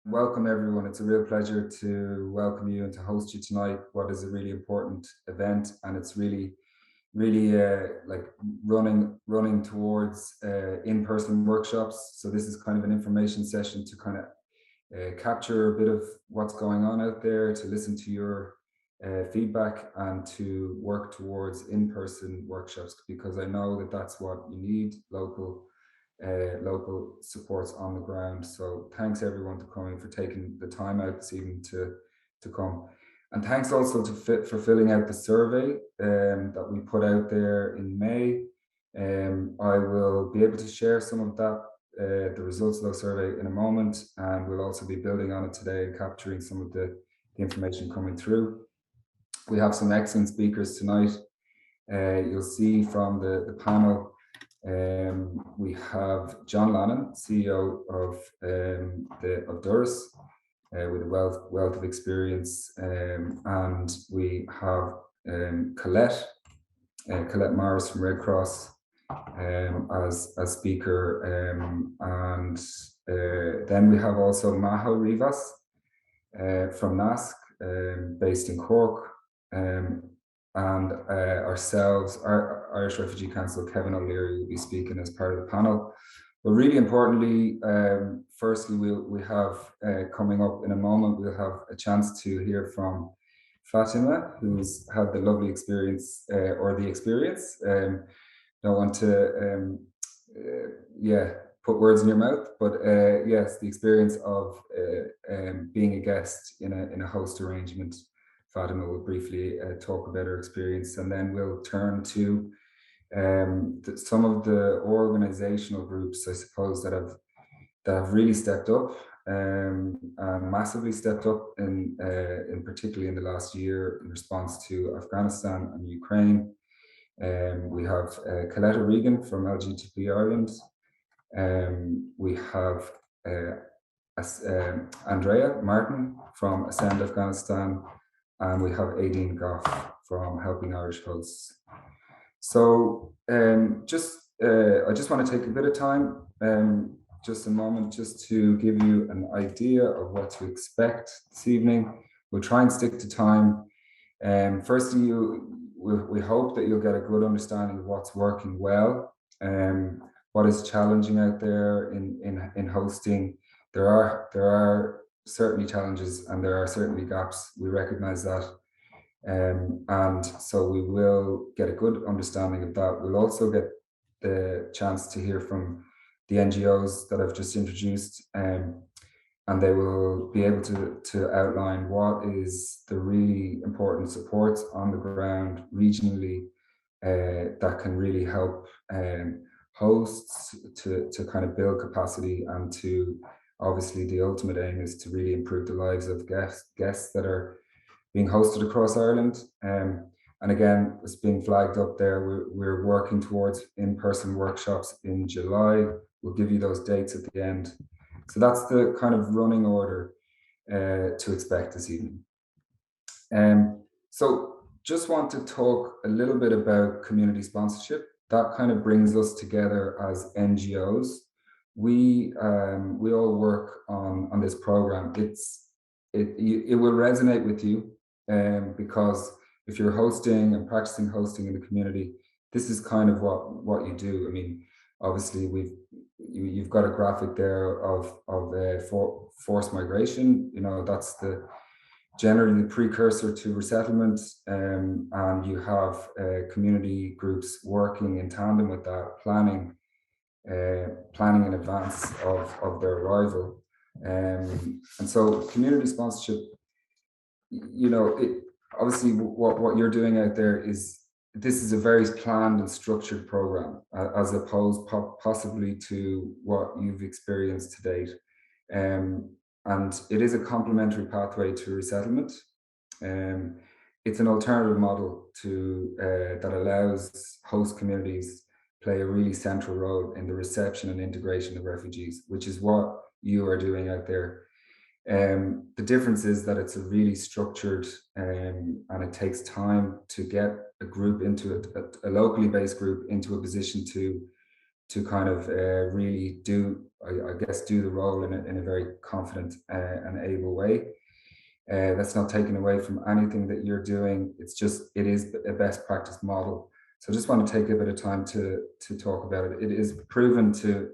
Welcome everyone. It's a real pleasure to welcome you and to host you tonight. What is a really important event, and it's really like running towards in-person workshops. So this is kind of an information session to kind of capture a bit of what's going on out there, to listen to your feedback, and to work towards in-person workshops, because I know that that's what you need, local supports on the ground. So thanks everyone to coming, for taking the time out this evening to come. And thanks also for filling out the survey that we put out there in May. I will be able to share some of that, the results of the survey in a moment, and we'll also be building on it today and capturing some of the information coming through. We have some excellent speakers tonight. You'll see from the panel, we have John Lannon, CEO of Doras, with a wealth of experience, and we have Colette Morris from Red Cross as speaker, and then we have also Maho Rivas from NASC, based in Cork, and ourselves, our Irish Refugee Council, Kevin O'Leary, will be speaking as part of the panel. But really importantly, firstly, we have coming up in a moment, we'll have a chance to hear from Fatima, who's had the lovely experience, or the experience. Don't want to, put words in your mouth, but yes, the experience of being a guest in a host arrangement. Fatima will briefly talk about her experience, and then we'll turn to some of the organizational groups, I suppose, that have really stepped up, and massively stepped up in particularly in the last year in response to Afghanistan and Ukraine. We have Colette Regan from LGBT Ireland. We have Andrea Martin from Ascend Afghanistan, and we have Aileen Goff from Helping Irish Hosts. So I just want to take a bit of time, just a moment, just to give you an idea of what to expect this evening. We'll try and stick to time. Firstly, we hope that you'll get a good understanding of what's working well, what is challenging out there in hosting. There are certainly challenges, and there are certainly gaps. We recognize that. And so we will get a good understanding of that. We'll also get the chance to hear from the NGOs that I've just introduced, and they will be able to outline what is the really important supports on the ground regionally, that can really help hosts to kind of build capacity, and to, obviously, the ultimate aim is to really improve the lives of guests that are being hosted across Ireland. And again, it's been flagged up there. We're working towards in-person workshops in July. We'll give you those dates at the end. So that's the kind of running order to expect this evening. So just want to talk a little bit about community sponsorship. That kind of brings us together as NGOs. We all work on this program. It will resonate with you, because if you're hosting and practicing hosting in the community, this is kind of what you do. I mean, obviously you've got a graphic there of forced migration. You know, that's generally the precursor to resettlement, and you have community groups working in tandem with that, planning in advance of their arrival. And so community sponsorship, you know, obviously what you're doing out there is, this is a very planned and structured program, as opposed possibly to what you've experienced to date. And it is a complementary pathway to resettlement. It's an alternative model that allows host communities play a really central role in the reception and integration of refugees, which is what you are doing out there. The difference is that it's a really structured, and it takes time to get a group into a locally based group into a position to kind of really do, I guess, do the role in a very confident and able way. That's not taken away from anything that you're doing. It is a best practice model. So I just want to take a bit of time to talk about it. It is proven to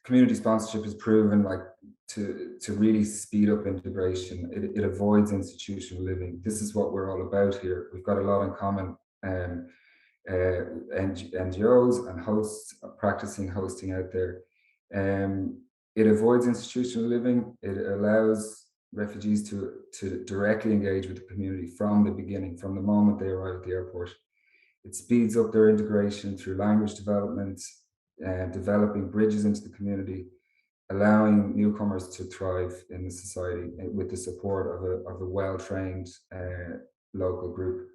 community sponsorship is proven like to really speed up integration. It avoids institutional living. This is what we're all about here. We've got a lot in common. Um, NGOs and hosts practicing hosting out there. It avoids institutional living. It allows refugees to directly engage with the community from the beginning, from the moment they arrive at the airport. It speeds up their integration through language development and developing bridges into the community, allowing newcomers to thrive in the society with the support of a well-trained local group.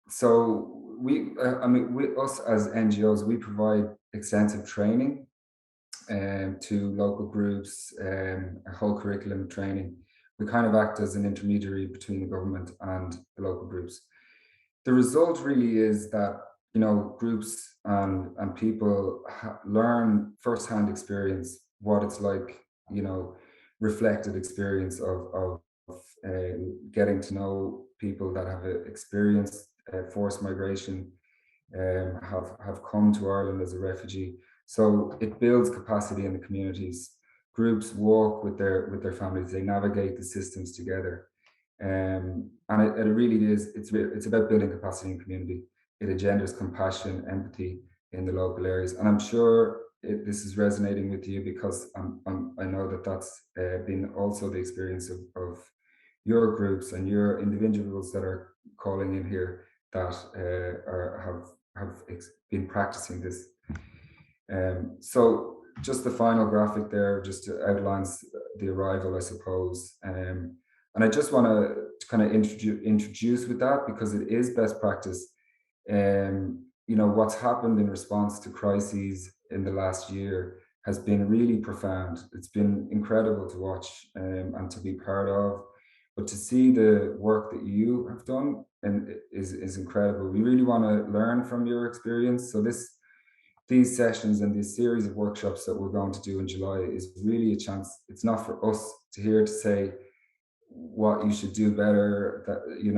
So us as NGOs, we provide extensive training to local groups, a whole curriculum training. We kind of act as an intermediary between the government and the local groups. The result really is that, groups and people learn firsthand experience, what it's like, reflected experience of getting to know people that have experienced forced migration, have come to Ireland as a refugee. So it builds capacity in the communities. Groups walk with their families. They navigate the systems together, and it really is. It's about building capacity in community. It engenders compassion, empathy in the local areas, and I'm sure this is resonating with you because I know that that's been also the experience of your groups and your individuals that are calling in here that have been practicing this. So just the final graphic there just outlines the arrival, I suppose. And I just want to kind of introduce with that because it is best practice. What's happened in response to crises in the last year has been really profound. It's been incredible to watch and to be part of. But to see the work that you have done and is incredible. We really want to learn from your experience. So these sessions and this series of workshops that we're going to do in July is really a chance. It's not for us to say what you should do better,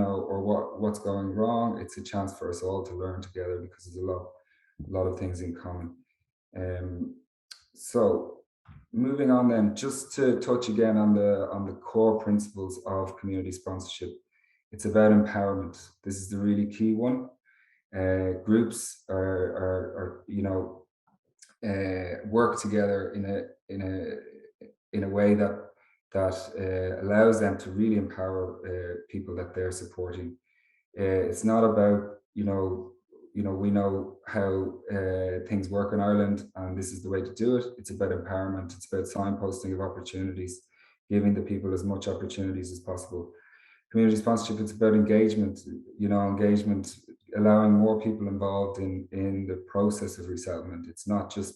or what's going wrong. It's a chance for us all to learn together because there's a lot of things in common. So moving on then, just to touch again on the core principles of community sponsorship. It's about empowerment. This is the really key one. Groups are work together in a way that allows them to really empower people that they're supporting. It's not about we know how things work in Ireland, and this is the way to do it. It's about empowerment. It's about signposting of opportunities, giving the people as much opportunities as possible. Community sponsorship, it's about engagement. Engagement, allowing more people involved in the process of resettlement. It's not just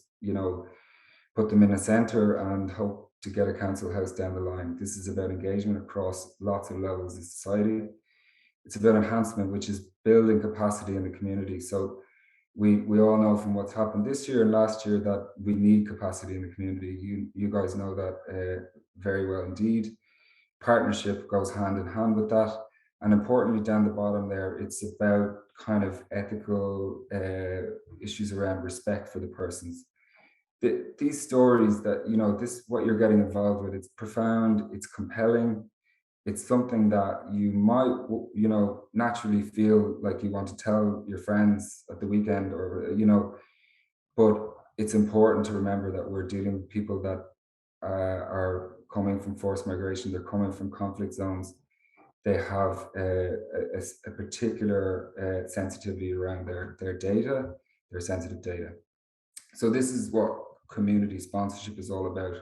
put them in a centre and hope to get a council house down the line. This is about engagement across lots of levels in society. It's about enhancement, which is building capacity in the community. So we all know from what's happened this year and last year that we need capacity in the community. You guys know that very well indeed. Partnership goes hand in hand with that. And importantly, down the bottom there, it's about kind of ethical issues around respect for the persons. These stories that, this, what you're getting involved with, it's profound, it's compelling. It's something that you might, naturally feel like you want to tell your friends at the weekend but it's important to remember that we're dealing with people that are coming from forced migration. They're coming from conflict zones. They have a particular sensitivity around their data, their sensitive data. So this is what community sponsorship is all about.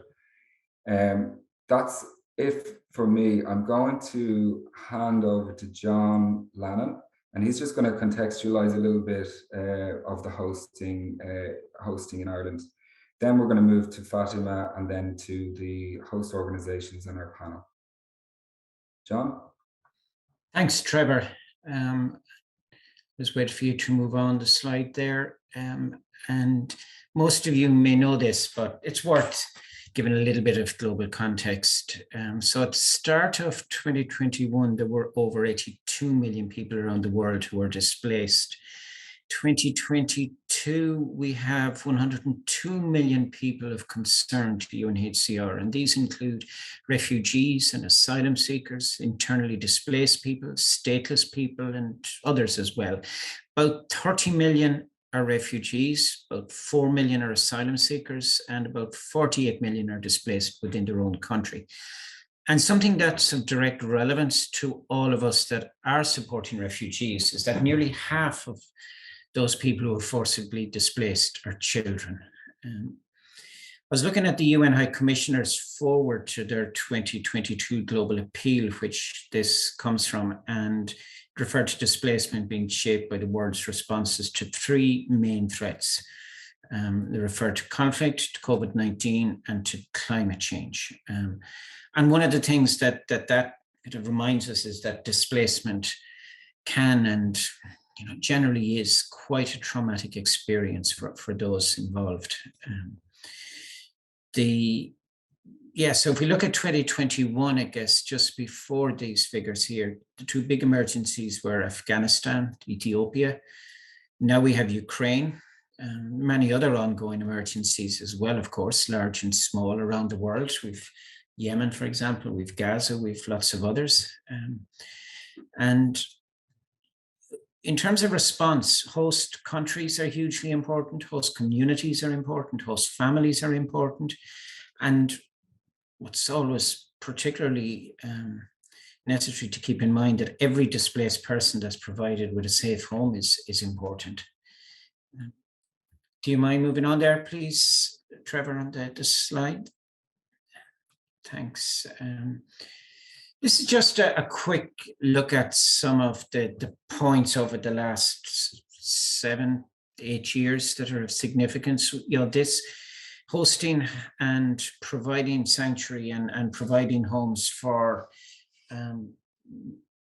That's it for me. I'm going to hand over to John Lannon, and he's just going to contextualize a little bit of the hosting in Ireland. Then we're going to move to Fatima and then to the host organizations in our panel. John? Thanks, Trevor. Just wait for you to move on the slide there. And most of you may know this, but it's worth giving a little bit of global context. So at the start of 2021, there were over 82 million people around the world who were displaced. 2022, we have 102 million people of concern to UNHCR, and these include refugees and asylum seekers, internally displaced people, stateless people, and others as well. About 30 million are refugees, about 4 million are asylum seekers, and about 48 million are displaced within their own country. And something that's of direct relevance to all of us that are supporting refugees is that nearly half of those people who are forcibly displaced are children. I was looking at the UN High Commissioner's forward to their 2022 global appeal, which this comes from, and referred to displacement being shaped by the world's responses to three main threats. They refer to conflict, to COVID-19, and to climate change. And one of the things that it reminds us is that displacement can and generally is quite a traumatic experience for those involved. So if we look at 2021, I guess just before these figures here, the two big emergencies were Afghanistan, Ethiopia. Now we have Ukraine, and many other ongoing emergencies as well, of course, large and small around the world. We've Yemen, for example, we've Gaza, we've lots of others. And in terms of response, host countries are hugely important, host communities are important, host families are important. And what's always particularly necessary to keep in mind that every displaced person that's provided with a safe home is important. Do you mind moving on there, please, Trevor, on the slide? Thanks. This is just a quick look at some of the points over the last 7-8 years that are of significance. This hosting and providing sanctuary and providing homes for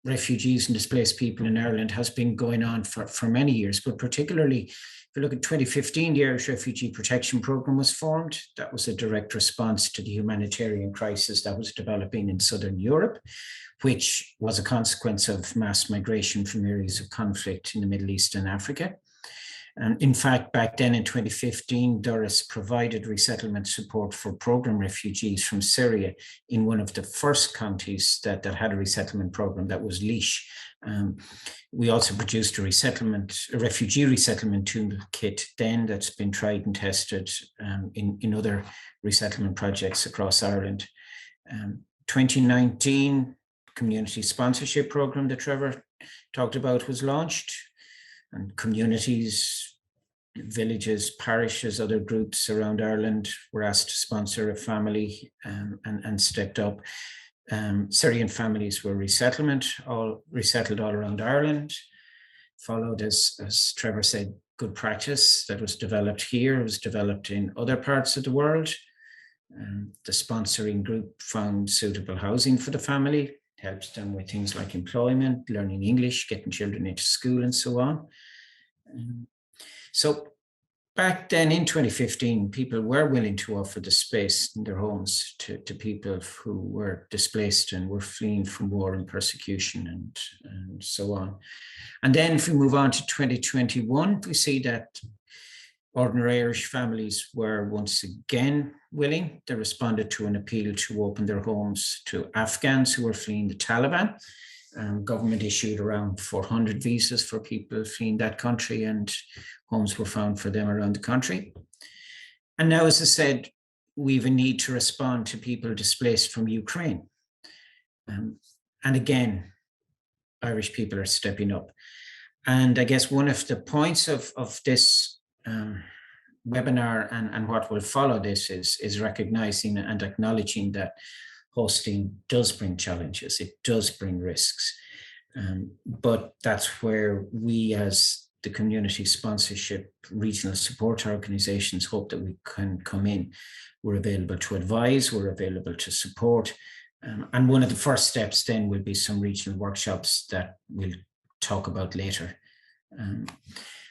refugees and displaced people in Ireland has been going on for many years, but particularly if you look at 2015, the Irish Refugee Protection Programme was formed. That was a direct response to the humanitarian crisis that was developing in Southern Europe, which was a consequence of mass migration from areas of conflict in the Middle East and Africa. And in fact, back then in 2015, Doras provided resettlement support for programme refugees from Syria in one of the first counties that had a resettlement programme, that was Laois. We also produced a refugee resettlement toolkit then that's been tried and tested in other resettlement projects across Ireland. 2019 community sponsorship programme that Trevor talked about was launched, and communities, villages, parishes, other groups around Ireland were asked to sponsor a family and stepped up. Syrian families were resettled all around Ireland, followed, as Trevor said, good practice that was developed here, was developed in other parts of the world. The sponsoring group found suitable housing for the family, helps them with things like employment, learning English, getting children into school, and so on. So back then in 2015, people were willing to offer the space in their homes to people who were displaced and were fleeing from war and persecution and so on. And then if we move on to 2021, we see that ordinary Irish families were once again willing. They responded to an appeal to open their homes to Afghans who were fleeing the Taliban. Government issued around 400 visas for people fleeing that country, and homes were found for them around the country. And now, as I said, we have a need to respond to people displaced from Ukraine. And again, Irish people are stepping up. And I guess one of the points of this webinar and what will follow this is recognizing and acknowledging that hosting does bring challenges, it does bring risks. But that's where we as the community sponsorship regional support organizations hope that we can come in. We're available to advise, we're available to support. And one of the first steps then will be some regional workshops that we'll talk about later.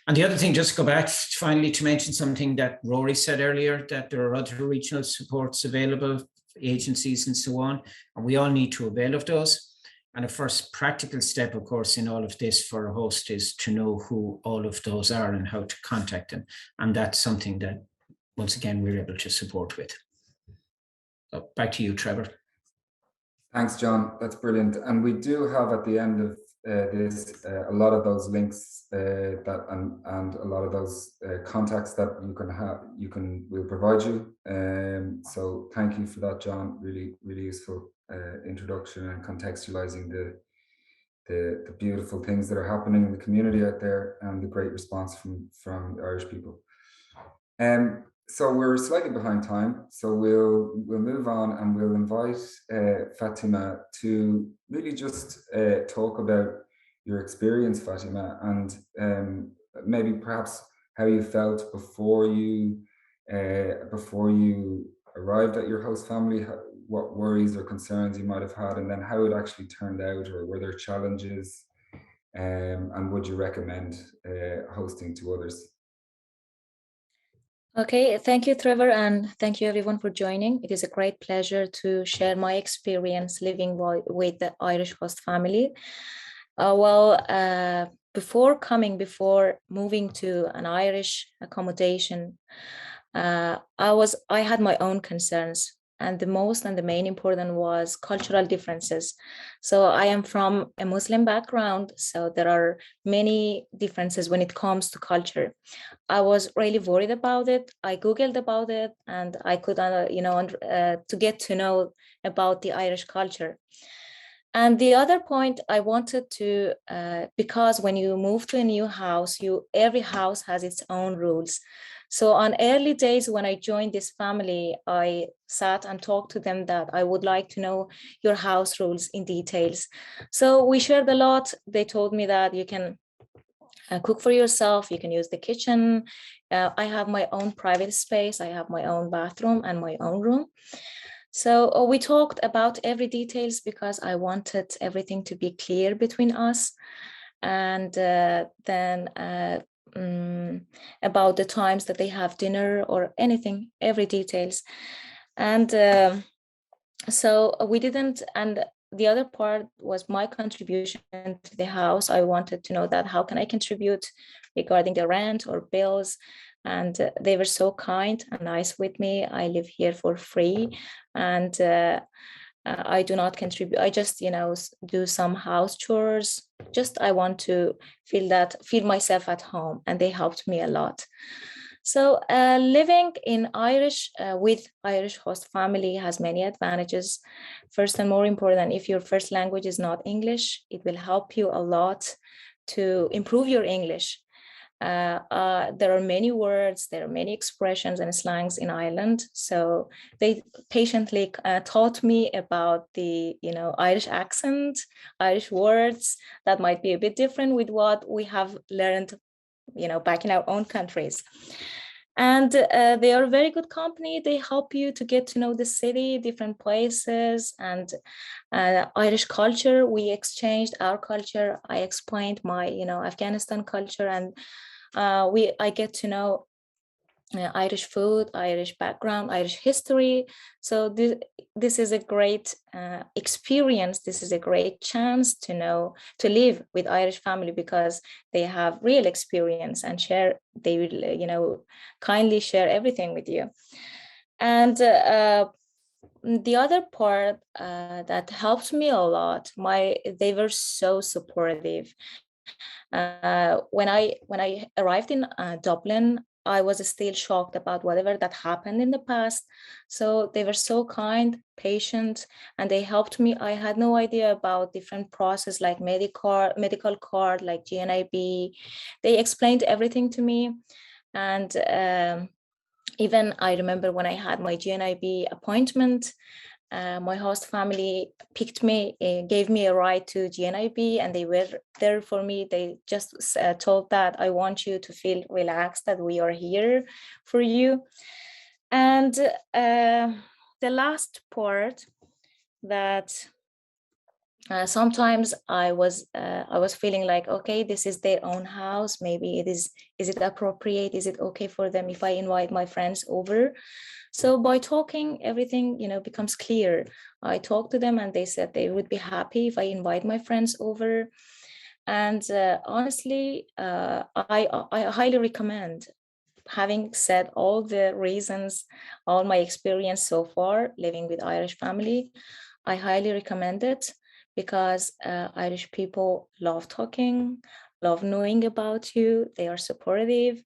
And the other thing, just to go back finally to mention something that Rory said earlier, that there are other regional supports available, agencies and so on, and we all need to avail of those. And the first practical step, of course, in all of this for a host is to know who all of those are and how to contact them. And that's something that, once again, we're able to support with. So back to you, Trevor. Thanks, John. That's brilliant. And we do have at the end of this a lot of those links that and a lot of those contacts that you can have. We'll provide you. So thank you for that, John. Really, really useful introduction and contextualizing the beautiful things that are happening in the community out there and the great response from the Irish people. So we're slightly behind time, so we'll move on and we'll invite Fatima to really just talk about your experience, Fatima, and maybe perhaps how you felt before you arrived at your host family, what worries or concerns you might have had, and then how it actually turned out, or were there challenges, and would you recommend hosting to others? Okay, thank you, Trevor, and thank you everyone for joining. It is a great pleasure to share my experience living with the Irish host family. Before moving to an Irish accommodation, I had my own concerns, and the main important was cultural differences. So I am from a Muslim background, so there are many differences when it comes to culture. I was really worried about it. I Googled about it, and I could, to get to know about the Irish culture. And the other point I wanted to, because when you move to a new house, every house has its own rules. So on early days when I joined this family, I sat and talked to them that I would like to know your house rules in details. So we shared a lot. They told me that you can cook for yourself, you can use the kitchen. I have my own private space. I have my own bathroom and my own room. So we talked about every details because I wanted everything to be clear between us. And then about the times that they have dinner or anything, every details. And so we didn't, and the other part was my contribution to the house. I wanted to know that how can I contribute regarding the rent or bills. And they were so kind and nice with me. I live here for free, and I do not contribute. I just, do some house chores. Just I want to feel myself at home, and they helped me a lot. So living in with Irish host family has many advantages. First and more important, if your first language is not English, it will help you a lot to improve your English. There are many words, there are many expressions and slangs in Ireland. So they patiently taught me about the, Irish accent, Irish words that might be a bit different with what we have learned, back in our own countries. And they are a very good company. They help you to get to know the city, different places, and Irish culture. We exchanged our culture. I explained my, Afghanistan culture, and I get to know Irish food, Irish background, Irish history. So this is a great experience. This is a great chance to live with Irish family, because they have real experience and they will, kindly share everything with you. And the other part that helped me a lot, they were so supportive. When I arrived in Dublin, I was still shocked about whatever that happened in the past. So they were so kind, patient, and they helped me. I had no idea about different process like medical card, like GNIB. They explained everything to me. And even I remember when I had my GNIB appointment, my host family picked me, gave me a ride to GNIB, and they were there for me. They just told that I want you to feel relaxed, that we are here for you. And the last part that Sometimes I was feeling like, okay, this is their own house. Maybe is it appropriate? Is it okay for them if I invite my friends over? So by talking, everything, becomes clear. I talked to them and they said they would be happy if I invite my friends over. And honestly, I highly recommend. Having said all the reasons, all my experience so far living with Irish family, I highly recommend it because Irish people love talking, love knowing about you. They are supportive,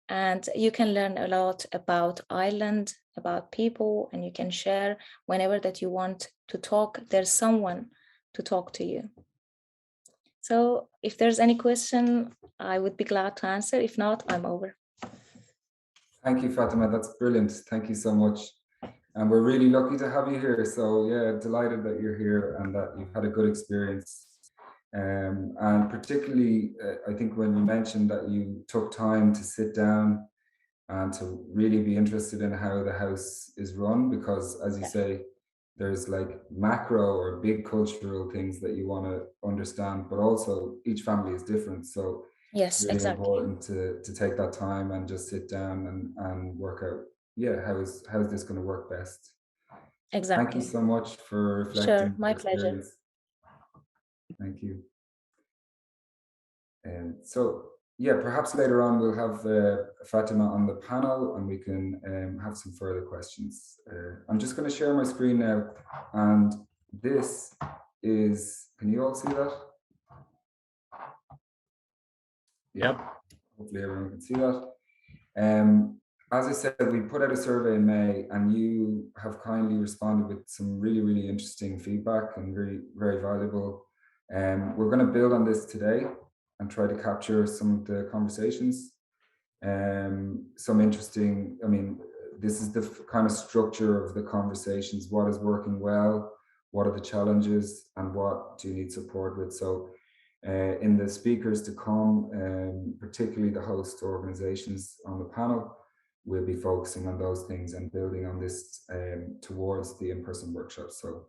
and you can learn a lot about Ireland, about people, and you can share whenever that you want to talk. There's someone to talk to you. So if there's any question, I would be glad to answer. If not, I'm over. Thank you, Fatima. That's brilliant. Thank you so much. And we're really lucky to have you here. So yeah, delighted that you're here and that you've had a good experience. And particularly, I think when you mentioned that you took time to sit down and to really be interested in how the house is run, because as you say, there's like macro or big cultural things that you want to understand, but also each family is different. So it's Yes, really exactly. important to take that time and just sit down and work out, yeah, how's this going to work best. Thank you Exactly. so much for reflecting Sure, on my your pleasure. experience. Thank you. And so, yeah, perhaps later on we'll have Fatima on the panel and we can have some further questions. I'm just going to share my screen now, and this is, can you all see that? Yeah, Yep. hopefully everyone can see that. As I said, we put out a survey in May and you have kindly responded with some really, really interesting feedback and really very valuable. We're going to build on this today and try to capture some of the conversations. Some interesting, I mean, this is the kind of structure of the conversations. What is working well? What are the challenges? And what do you need support with? So in the speakers to come, particularly the host organizations on the panel, we'll be focusing on those things and building on this towards the in-person workshop. So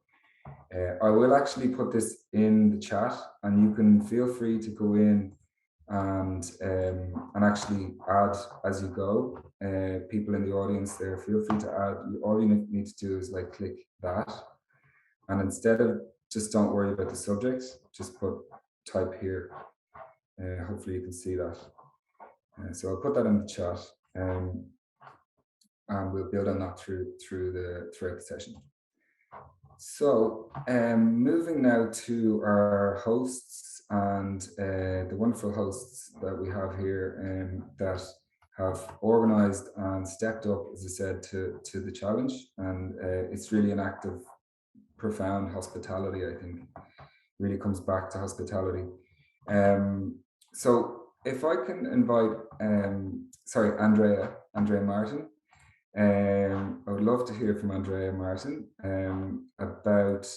I will actually put this in the chat and you can feel free to go in and actually add as you go. People in the audience there, feel free to add. All you need to do is like click that, and instead of just don't worry about the subject, just type here. Hopefully you can see that. So I'll put that in the chat, and we'll build on that throughout the session. So moving now to our hosts and the wonderful hosts that we have here that have organized and stepped up, as I said, to the challenge. And it's really an act of profound hospitality, I think, really comes back to hospitality. So if I can invite, Andrea Martin. I would love to hear from Andrea Martin about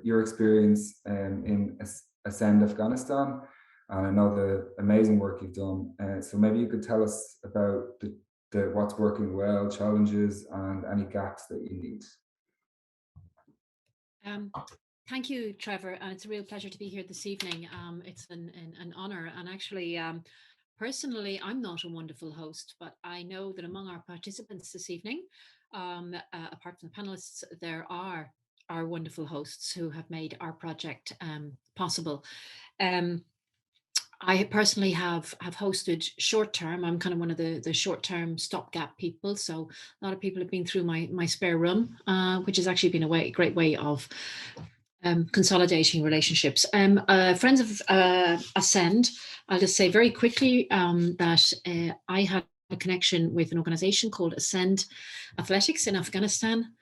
your experience in Ascend Afghanistan, and I know the amazing work you've done. So maybe you could tell us about the what's working well, challenges, and any gaps that you need. Thank you, Trevor, and it's a real pleasure to be here this evening. It's an honor, and actually, personally, I'm not a wonderful host, but I know that among our participants this evening, apart from the panelists, there are our wonderful hosts who have made our project possible. I personally have hosted short term. I'm kind of one of the short term stopgap people. So a lot of people have been through my spare room, which has actually been a great way of consolidating relationships. Friends of Ascend, I'll just say very quickly that I had a connection with an organization called Ascend Athletics in Afghanistan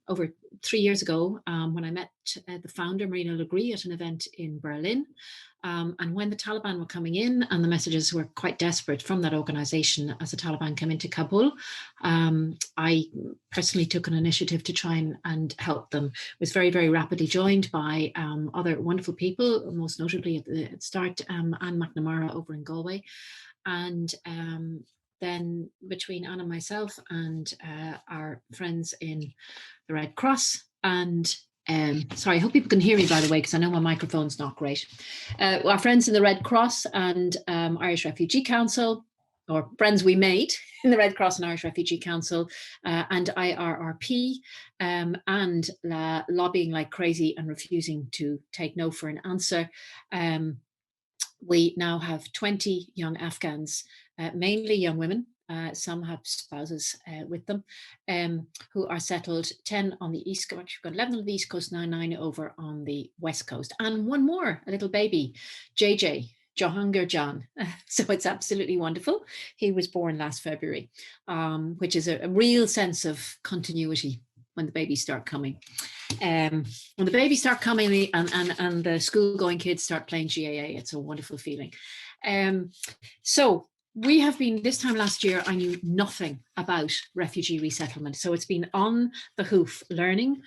over 3 years ago when I met the founder, Marina Legree, at an event in Berlin. And when the Taliban were coming in and the messages were quite desperate from that organization as the Taliban came into Kabul, I personally took an initiative to try and help them. Was very, very rapidly joined by other wonderful people, most notably at the start, Anne McNamara over in Galway. And then between Anne and myself and our friends in the Red Cross and Sorry, I hope people can hear me, by the way, because I know my microphone's not great. Our friends in the Red Cross and Irish Refugee Council, or friends we made in the Red Cross and Irish Refugee Council, and IRRP, and lobbying like crazy and refusing to take no for an answer. We now have 20 young Afghans, mainly young women. Some have spouses with them, who are settled, 10 on the East Coast. We've got 11 on the East Coast now, 9 over on the West Coast. And one more, a little baby, JJ, Jahangir Jan. So it's absolutely wonderful. He was born last February, which is a real sense of continuity when the babies start coming. When the babies start coming and the school-going kids start playing GAA, it's a wonderful feeling. So we have been, this time last year, I knew nothing about refugee resettlement. So it's been on the hoof learning.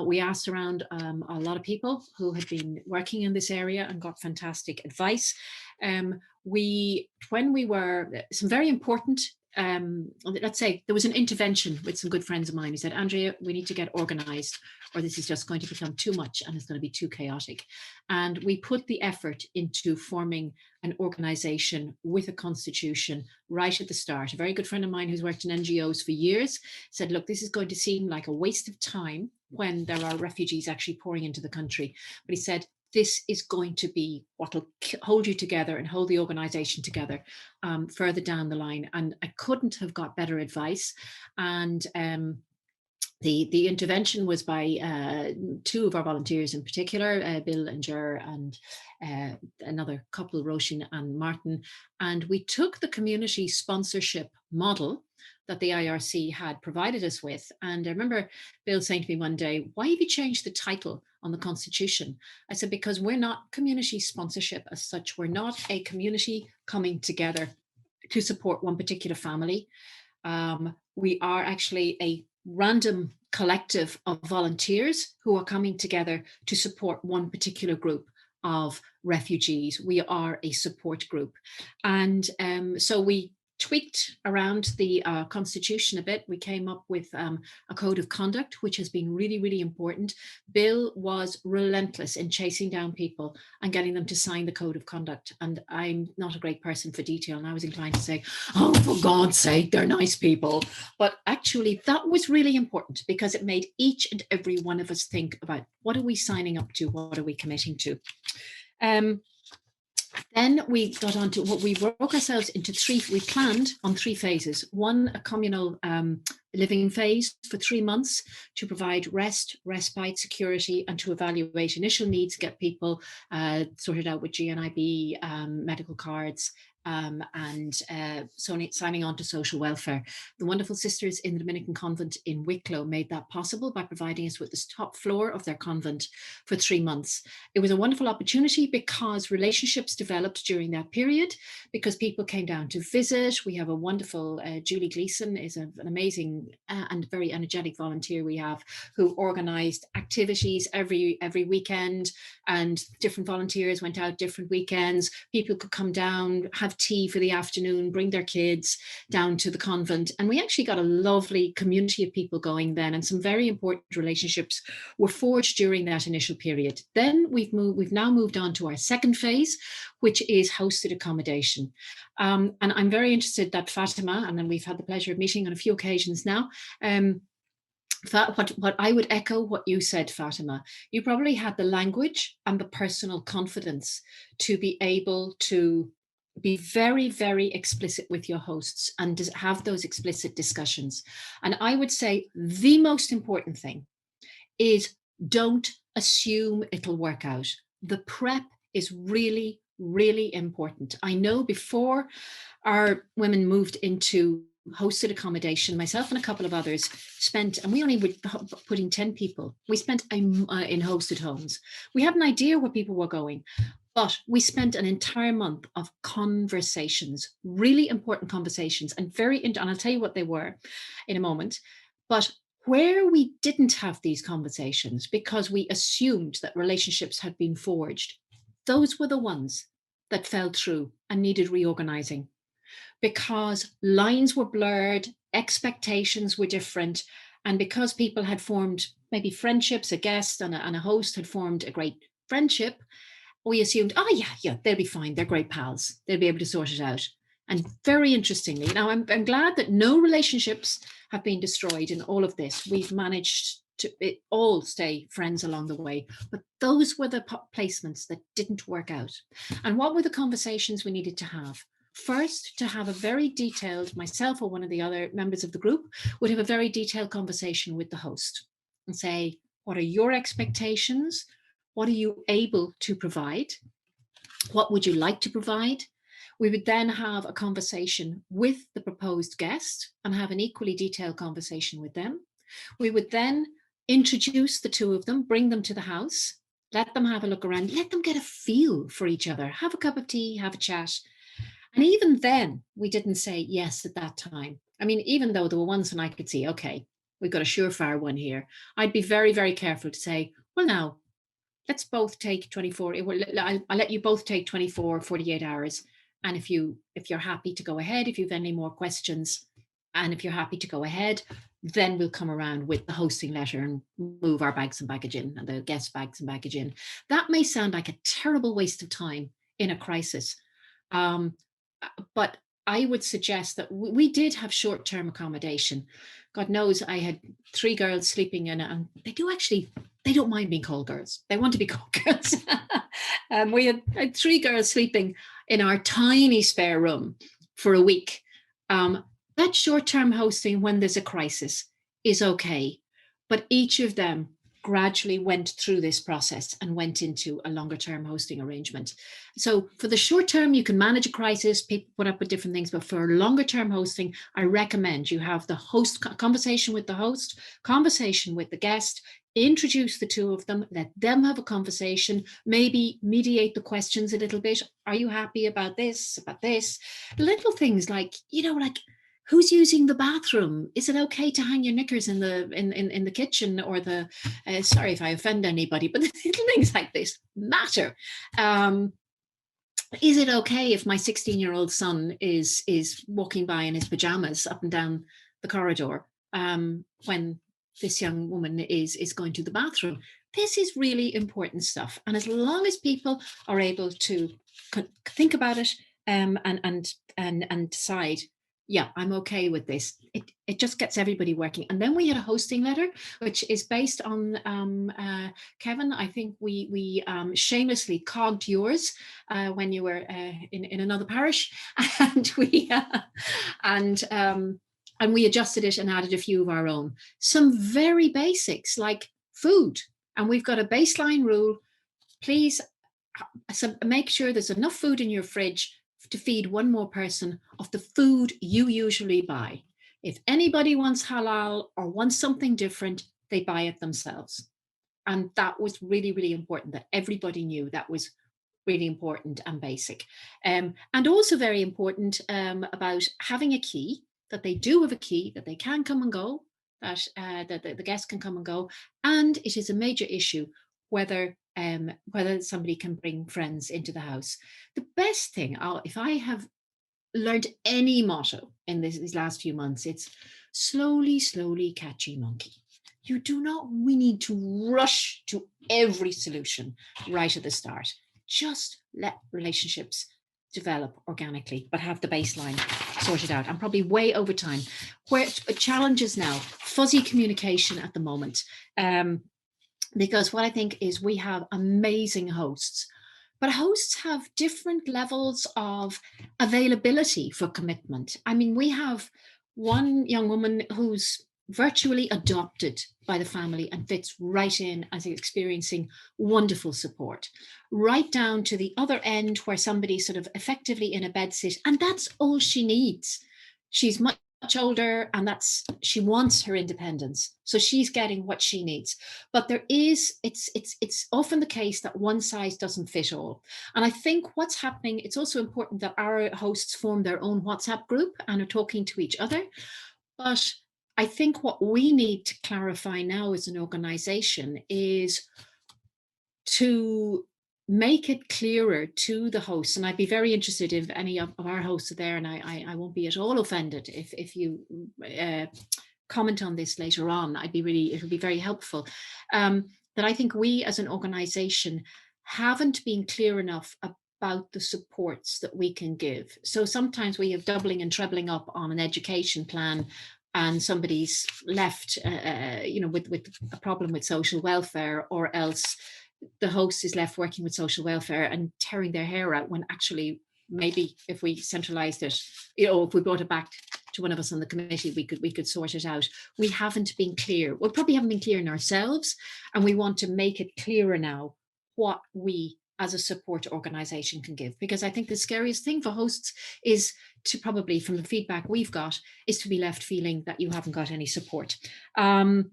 We asked around a lot of people who had been working in this area and got fantastic advice. When we were, some very important, let's say there was an intervention with some good friends of mine who said, Andrea, we need to get organized, or this is just going to become too much and it's going to be too chaotic. And we put the effort into forming an organization with a constitution right at the start. A very good friend of mine who's worked in NGOs for years said, look, this is going to seem like a waste of time when there are refugees actually pouring into the country. But he said, this is going to be what will hold you together and hold the organization together further down the line. And I couldn't have got better advice. And the intervention was by two of our volunteers in particular, Bill and Ger, and another couple, Roshin and Martin. And we took the community sponsorship model that the IRC had provided us with. And I remember Bill saying to me one day, why have you changed the title on the Constitution? I said, because we're not community sponsorship as such. We're not a community coming together to support one particular family. We are actually a random collective of volunteers who are coming together to support one particular group of refugees. We are a support group. And so we tweaked around the constitution a bit. We came up with a code of conduct, which has been really, really important. Bill was relentless in chasing down people and getting them to sign the code of conduct. And I'm not a great person for detail. And I was inclined to say, oh, for God's sake, they're nice people. But actually, that was really important because it made each and every one of us think about what are we signing up to? What are we committing to? Then we got on to what we broke ourselves into three. We planned on 3 phases. One, a communal living phase for 3 months to provide rest, respite, security, and to evaluate initial needs, get people sorted out with GNIB, medical cards, and signing on to social welfare. The wonderful sisters in the Dominican convent in Wicklow made that possible by providing us with the top floor of their convent for 3 months. It was a wonderful opportunity because relationships developed during that period, because people came down to visit. We have a wonderful, Julie Gleason is an amazing and very energetic volunteer we have, who organized activities every weekend, and different volunteers went out different weekends. People could come down, have tea for the afternoon, bring their kids down to the convent. And we actually got a lovely community of people going then, and some very important relationships were forged during that initial period. Then we've now moved on to our second phase, which is hosted accommodation. And I'm very interested that Fatima, and then we've had the pleasure of meeting on a few occasions now, what I would echo what you said, Fatima. You probably had the language and the personal confidence to be able to be very, very explicit with your hosts and have those explicit discussions. And I would say the most important thing is don't assume it'll work out. The prep is really, really important. I know before our women moved into hosted accommodation, myself and a couple of others spent, and we only were putting 10 people, we spent in hosted homes. We had an idea where people were going, but we spent an entire month of conversations, really important conversations, and and I'll tell you what they were in a moment. But where we didn't have these conversations because we assumed that relationships had been forged, those were the ones that fell through and needed reorganizing, because lines were blurred, expectations were different, and because people had formed maybe friendships, a guest and a host had formed a great friendship, we assumed, oh yeah, they'll be fine. They're great pals. They'll be able to sort it out. And very interestingly, now I'm glad that no relationships have been destroyed in all of this. We've managed to all stay friends along the way, but those were the placements that didn't work out. And what were the conversations we needed to have? First, to have a very detailed, myself or one of the other members of the group would have a very detailed conversation with the host and say, what are your expectations? What are you able to provide? What would you like to provide? We would then have a conversation with the proposed guest and have an equally detailed conversation with them. We would then introduce the two of them, bring them to the house, let them have a look around, let them get a feel for each other, have a cup of tea, have a chat. And even then, we didn't say yes at that time. I mean, even though there were ones when I could see, okay, we've got a surefire one here, I'd be very, very careful to say, well, now, let's both take 24, I'll let you both take 24, 48 hours. And if you're happy to go ahead, if you've any more questions, and if you're happy to go ahead, then we'll come around with the hosting letter and move our bags and baggage in, and the guest bags and baggage in. That may sound like a terrible waste of time in a crisis. But I would suggest that we did have short-term accommodation. God knows I had 3 girls sleeping in it, and they don't mind being called girls. They want to be called girls. We had 3 girls sleeping in our tiny spare room for a week. That short-term hosting when there's a crisis is okay, but each of them gradually went through this process and went into a longer-term hosting arrangement. So for the short term, you can manage a crisis, people put up with different things, but for longer-term hosting, I recommend you have the host conversation with the host, conversation with the guest, introduce the two of them, let them have a conversation, maybe mediate the questions a little bit. Are you happy about this, about this? Little things like, like, who's using the bathroom? Is it okay to hang your knickers in the kitchen, or the? Sorry if I offend anybody, but little things like this matter. Is it okay if my 16-year-old son is walking by in his pajamas up and down the corridor when this young woman is going to the bathroom? This is really important stuff, and as long as people are able to think about it and decide, yeah, I'm okay with this, it just gets everybody working. And then we had a hosting letter, which is based on Kevin. I think we shamelessly cogged yours when you were in another parish, and we adjusted it and added a few of our own. Some very basics like food, and we've got a baseline rule. Please make sure there's enough food in your fridge to feed one more person of the food you usually buy. If anybody wants halal or wants something different, they buy it themselves. And that was really, really important, that everybody knew that was really important and basic. And also very important about having a key, that they do have a key, that they can come and go, that the guests can come and go. And it is a major issue whether somebody can bring friends into the house. The best thing, if I have learned any motto in these last few months, it's slowly, slowly, catchy monkey. We need to rush to every solution right at the start. Just let relationships develop organically, but have the baseline sorted out. I'm probably way over time. Where challenges now, fuzzy communication at the moment. Because what I think is we have amazing hosts, but hosts have different levels of availability for commitment. I mean, we have one young woman who's virtually adopted by the family and fits right in as experiencing wonderful support, right down to the other end where somebody's sort of effectively in a bedsit, and that's all she needs. She's much older, and she wants her independence, so she's getting what she needs. But it's often the case that one size doesn't fit all. And I think what's happening, it's also important that our hosts form their own WhatsApp group and are talking to each other. But I think what we need to clarify now as an organization is to make it clearer to the hosts. And I'd be very interested if any of our hosts are there, and I won't be at all offended if you comment on this later on, it would be very helpful. That I think we as an organization haven't been clear enough about the supports that we can give. So sometimes we have doubling and trebling up on an education plan, and somebody's left, with a problem with social welfare, or else the host is left working with social welfare and tearing their hair out, when actually maybe if we centralized it, if we brought it back to one of us on the committee, we could sort it out. We haven't been clear. We probably haven't been clear in ourselves, and we want to make it clearer now what we as a support organization can give. Because I think the scariest thing for hosts is to, probably from the feedback we've got, is to be left feeling that you haven't got any support. Another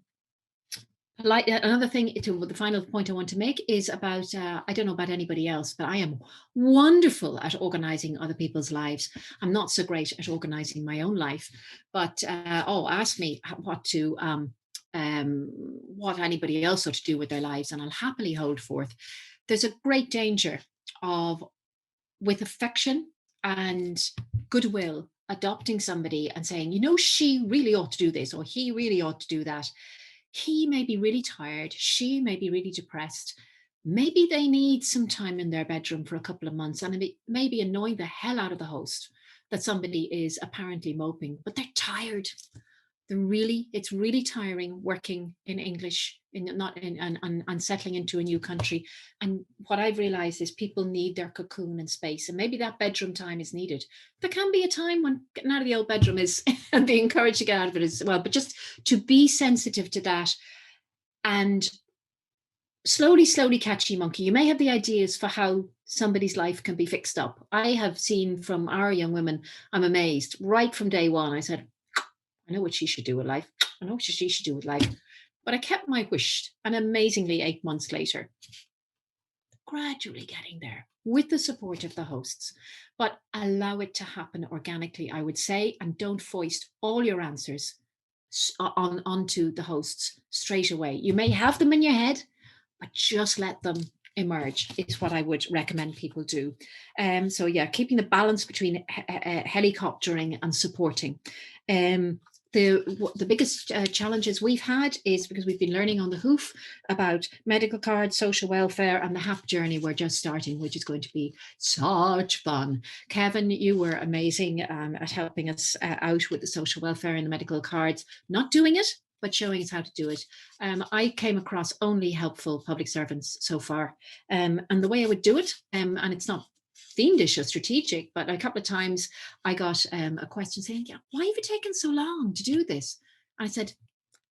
thing, the final point I want to make is about, I don't know about anybody else, but I am wonderful at organizing other people's lives. I'm not so great at organizing my own life, but ask me what anybody else ought to do with their lives, and I'll happily hold forth. There's a great danger of, with affection and goodwill, adopting somebody and saying, she really ought to do this, or he really ought to do that. He may be really tired, she may be really depressed, maybe they need some time in their bedroom for a couple of months, and it may be annoying the hell out of the host that somebody is apparently moping, but they're tired. It's really tiring working in English, and settling into a new country. And what I've realized is people need their cocoon and space, and maybe that bedroom time is needed. There can be a time when getting out of the old bedroom is and being encouraged to get out of it as well, but just to be sensitive to that, and slowly catch your monkey. You may have the ideas for how somebody's life can be fixed up. I have seen from our young women, I'm amazed, right from day one. I said, I know what she should do with life. I know what she should do with life. But I kept my wish, and amazingly 8 months later, gradually getting there with the support of the hosts. But allow it to happen organically, I would say, and don't foist all your answers onto the hosts straight away. You may have them in your head, but just let them emerge is what I would recommend people do. So yeah, keeping the balance between helicoptering and supporting. The biggest challenges we've had is because we've been learning on the hoof about medical cards, social welfare, and the HAP journey we're just starting, which is going to be such fun. Kevin, you were amazing at helping us out with the social welfare and the medical cards, not doing it, but showing us how to do it. I came across only helpful public servants so far. And the way I would do it, and it's not fiendish or strategic, but a couple of times I got a question saying, yeah, why have you taken so long to do this? And I said,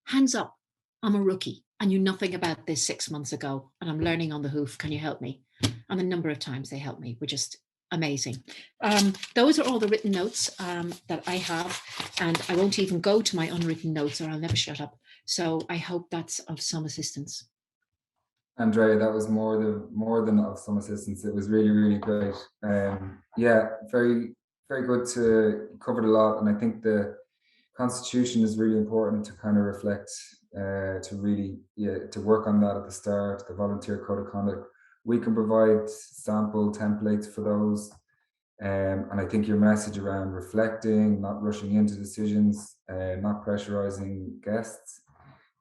hands up, I'm a rookie. I knew nothing about this 6 months ago, and I'm learning on the hoof. Can you help me? And the number of times they helped me were just amazing. Those are all the written notes that I have, and I won't even go to my unwritten notes or I'll never shut up. So I hope that's of some assistance. Andrea, that was more than of some assistance. It was really, really great. Yeah, very, very good. To covered a lot, and I think the Constitution is really important to kind of reflect, to really, to work on that at the start. The Volunteer Code of Conduct, we can provide sample templates for those, and I think your message around reflecting, not rushing into decisions, not pressurizing guests,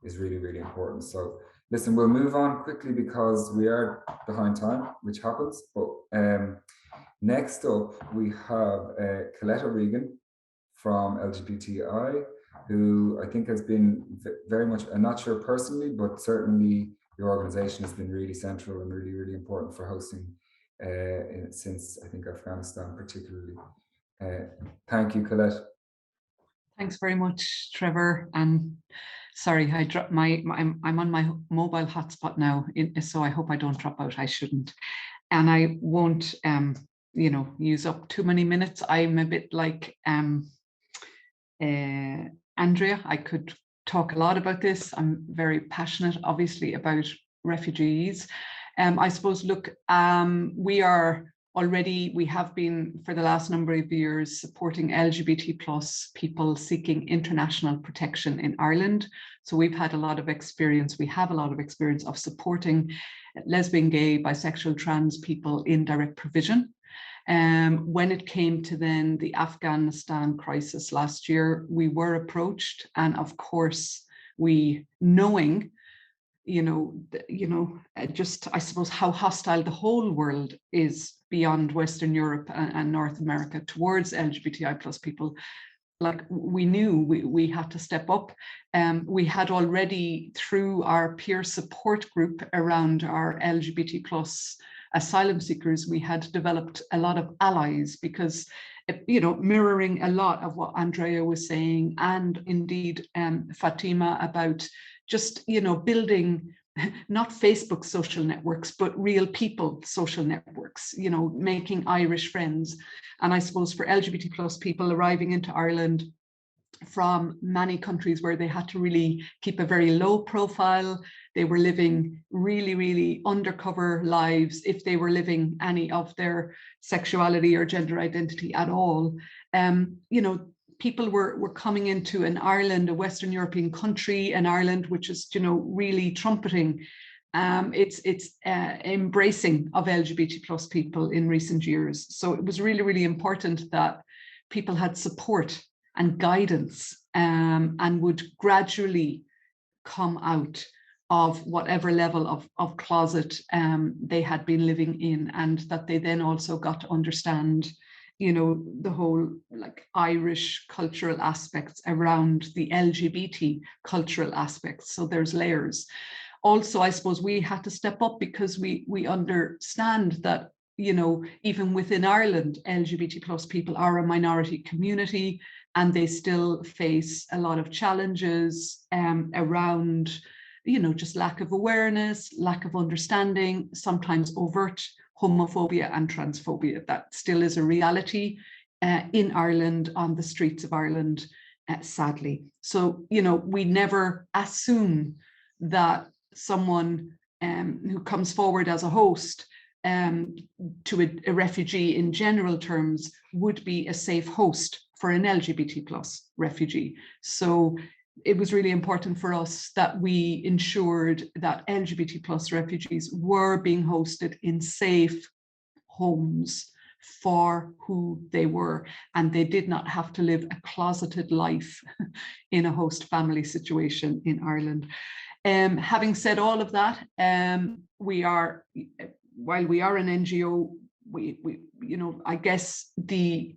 is really, really important. So listen, we'll move on quickly because we are behind time, which happens. But next up, we have Colette O'Regan from LGBTI, who I think has been very much, I'm not sure personally, but certainly your organization has been really central and really, really important for hosting since, I think, Afghanistan particularly. Thank you, Colette. Thanks very much, Trevor. And sorry, I dropped I'm on my mobile hotspot now, so I hope I don't drop out. I shouldn't, and I won't, use up too many minutes. I'm a bit like Andrea. I could talk a lot about this. I'm very passionate, obviously, about refugees. I suppose, look, we have been for the last number of years supporting LGBT plus people seeking international protection in Ireland. So we've had a lot of experience. We have a lot of experience of supporting lesbian, gay, bisexual, trans people in direct provision. When it came to then the Afghanistan crisis last year, we were approached, and of course, we, knowing, just, I suppose, how hostile the whole world is beyond Western Europe and North America towards LGBTI plus people, like, we knew we had to step up. We had already, through our peer support group around our LGBT plus asylum seekers, we had developed a lot of allies, because, mirroring a lot of what Andrea was saying, and indeed Fatima, about just, building not Facebook social networks, but real people social networks, making Irish friends. And I suppose for LGBT plus people arriving into Ireland from many countries where they had to really keep a very low profile, they were living really, really undercover lives if they were living any of their sexuality or gender identity at all. People were coming into an Ireland, a Western European country, an Ireland which is, really trumpeting its embracing of LGBT plus people in recent years. So it was really, really important that people had support and guidance, and would gradually come out of whatever level of closet they had been living in, and that they then also got to understand, the whole, like, Irish cultural aspects around the LGBT cultural aspects. So there's layers. Also, I suppose we had to step up, because we understand that, even within Ireland, LGBT plus people are a minority community, and they still face a lot of challenges around, just lack of awareness, lack of understanding, sometimes overt homophobia and transphobia. That still is a reality in Ireland, on the streets of Ireland, sadly. So, we never assume that someone who comes forward as a host to a refugee in general terms would be a safe host for an LGBT plus refugee. So it was really important for us that we ensured that LGBT plus refugees were being hosted in safe homes for who they were, and they did not have to live a closeted life in a host family situation in Ireland. Having said all of that, while we are an NGO, we I guess the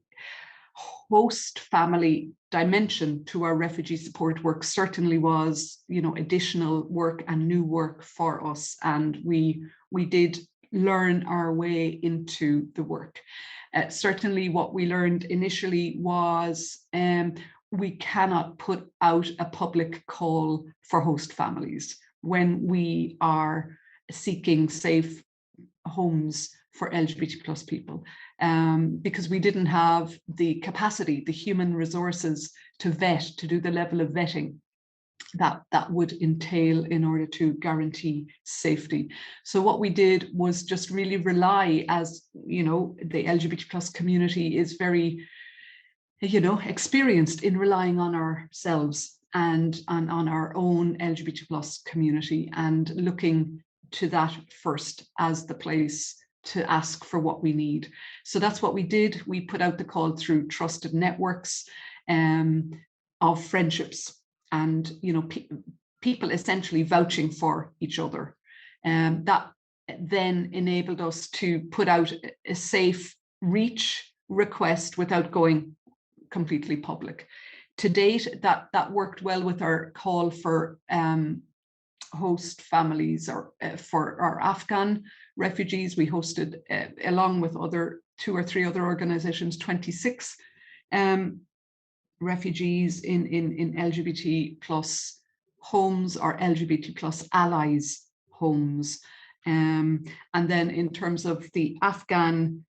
host family dimension to our refugee support work certainly was, additional work and new work for us, and we did learn our way into the work. Certainly what we learned initially was we cannot put out a public call for host families when we are seeking safe homes for LGBT plus people, because we didn't have the capacity, the human resources to vet, to do the level of vetting that would entail in order to guarantee safety. So what we did was just really rely, as the LGBT plus community is very experienced in relying on ourselves and on our own LGBT plus community, and looking to that first as the place to ask for what we need. So that's what we did. We put out the call through trusted networks of friendships, and people essentially vouching for each other. That then enabled us to put out a safe reach request without going completely public. To date, that worked well with our call for host families, or for our Afghan refugees. We hosted, along with 2 or 3 other organizations, 26 refugees in LGBT plus homes, or LGBT plus allies homes. And then in terms of the Afghan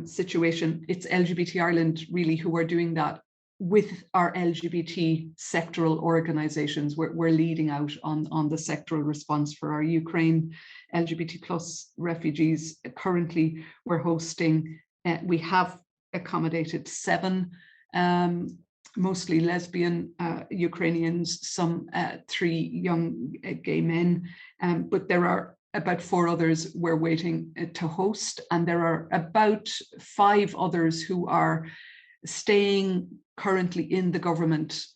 situation, it's LGBT Ireland really who are doing that with our LGBT sectoral organizations. We're leading out on the sectoral response for our Ukraine LGBT plus refugees. Currently, we're hosting, we have accommodated 7 mostly lesbian Ukrainians, some 3 young gay men, but there are about 4 others we're waiting to host, and there are about 5 others who are staying currently in the government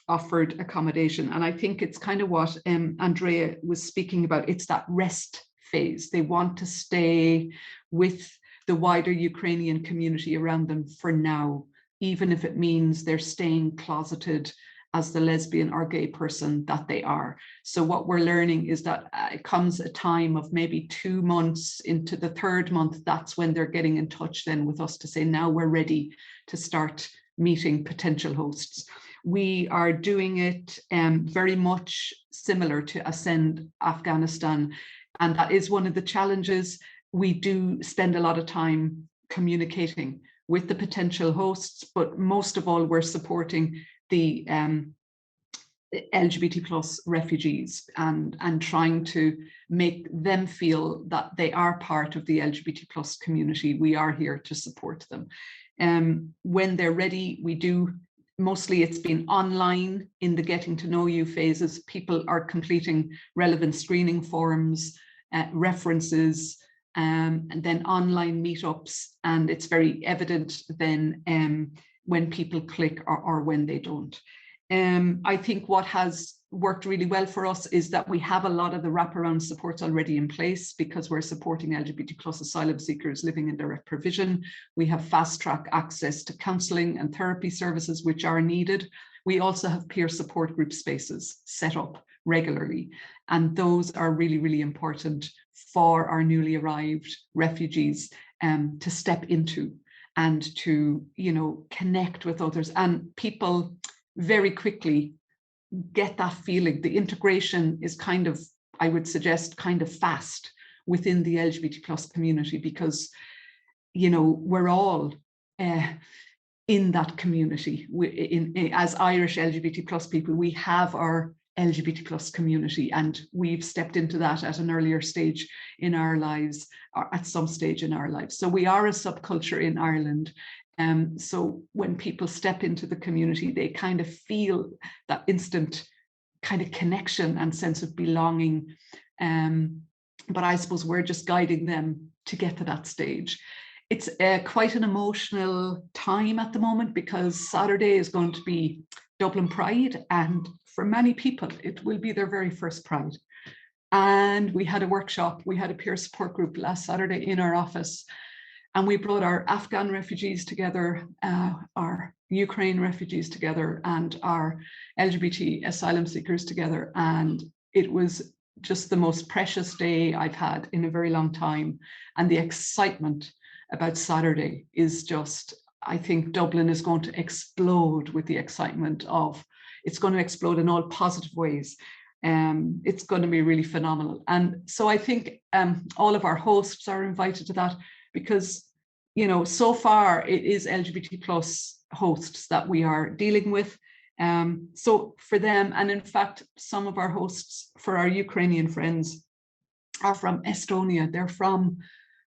offered accommodation. And I think it's kind of what Andrea was speaking about. It's that rest phase. They want to stay with the wider Ukrainian community around them for now, even if it means they're staying closeted as the lesbian or gay person that they are. So what we're learning is that it comes a time of maybe 2 months into the 3rd month, that's when they're getting in touch then with us to say, now we're ready to start meeting potential hosts. We are doing it very much similar to Ascend Afghanistan. And that is one of the challenges. We do spend a lot of time communicating with the potential hosts, but most of all, we're supporting the LGBT plus refugees and trying to make them feel that they are part of the LGBT plus community. We are here to support them. When they're ready, we do, mostly it's been online in the getting to know you phases. People are completing relevant screening forms, references, and then online meetups. And it's very evident then when people click or when they don't. I think what has worked really well for us is that we have a lot of the wraparound supports already in place, because we're supporting LGBT plus asylum seekers living in direct provision. We have fast track access to counselling and therapy services which are needed. We also have peer support group spaces set up regularly, and those are really, really important for our newly arrived refugees to step into and to, you know, connect with others. And people very quickly get that feeling. The integration is kind of, I would suggest, kind of fast within the LGBT plus community, because, you know, we're all in that community. As Irish LGBT plus people, we have our LGBT plus community, and we've stepped into that at an earlier stage in our lives, or at some stage in our lives. So we are a subculture in Ireland. So when people step into the community, they kind of feel that instant kind of connection and sense of belonging. But I suppose we're just guiding them to get to that stage. It's quite an emotional time at the moment, because Saturday is going to be Dublin Pride, and for many people, it will be their very first Pride. And we had a workshop, we had a peer support group last Saturday in our office, and we brought our Afghan refugees together, our Ukraine refugees together, and our LGBT asylum seekers together. And it was just the most precious day I've had in a very long time. And the excitement about Saturday is just, I think Dublin is going to explode with the excitement of, it's going to explode in all positive ways. It's going to be really phenomenal. And so I think all of our hosts are invited to that, because, you know, so far it is LGBT plus hosts that we are dealing with. So for them, and in fact, some of our hosts for our Ukrainian friends are from Estonia. They're from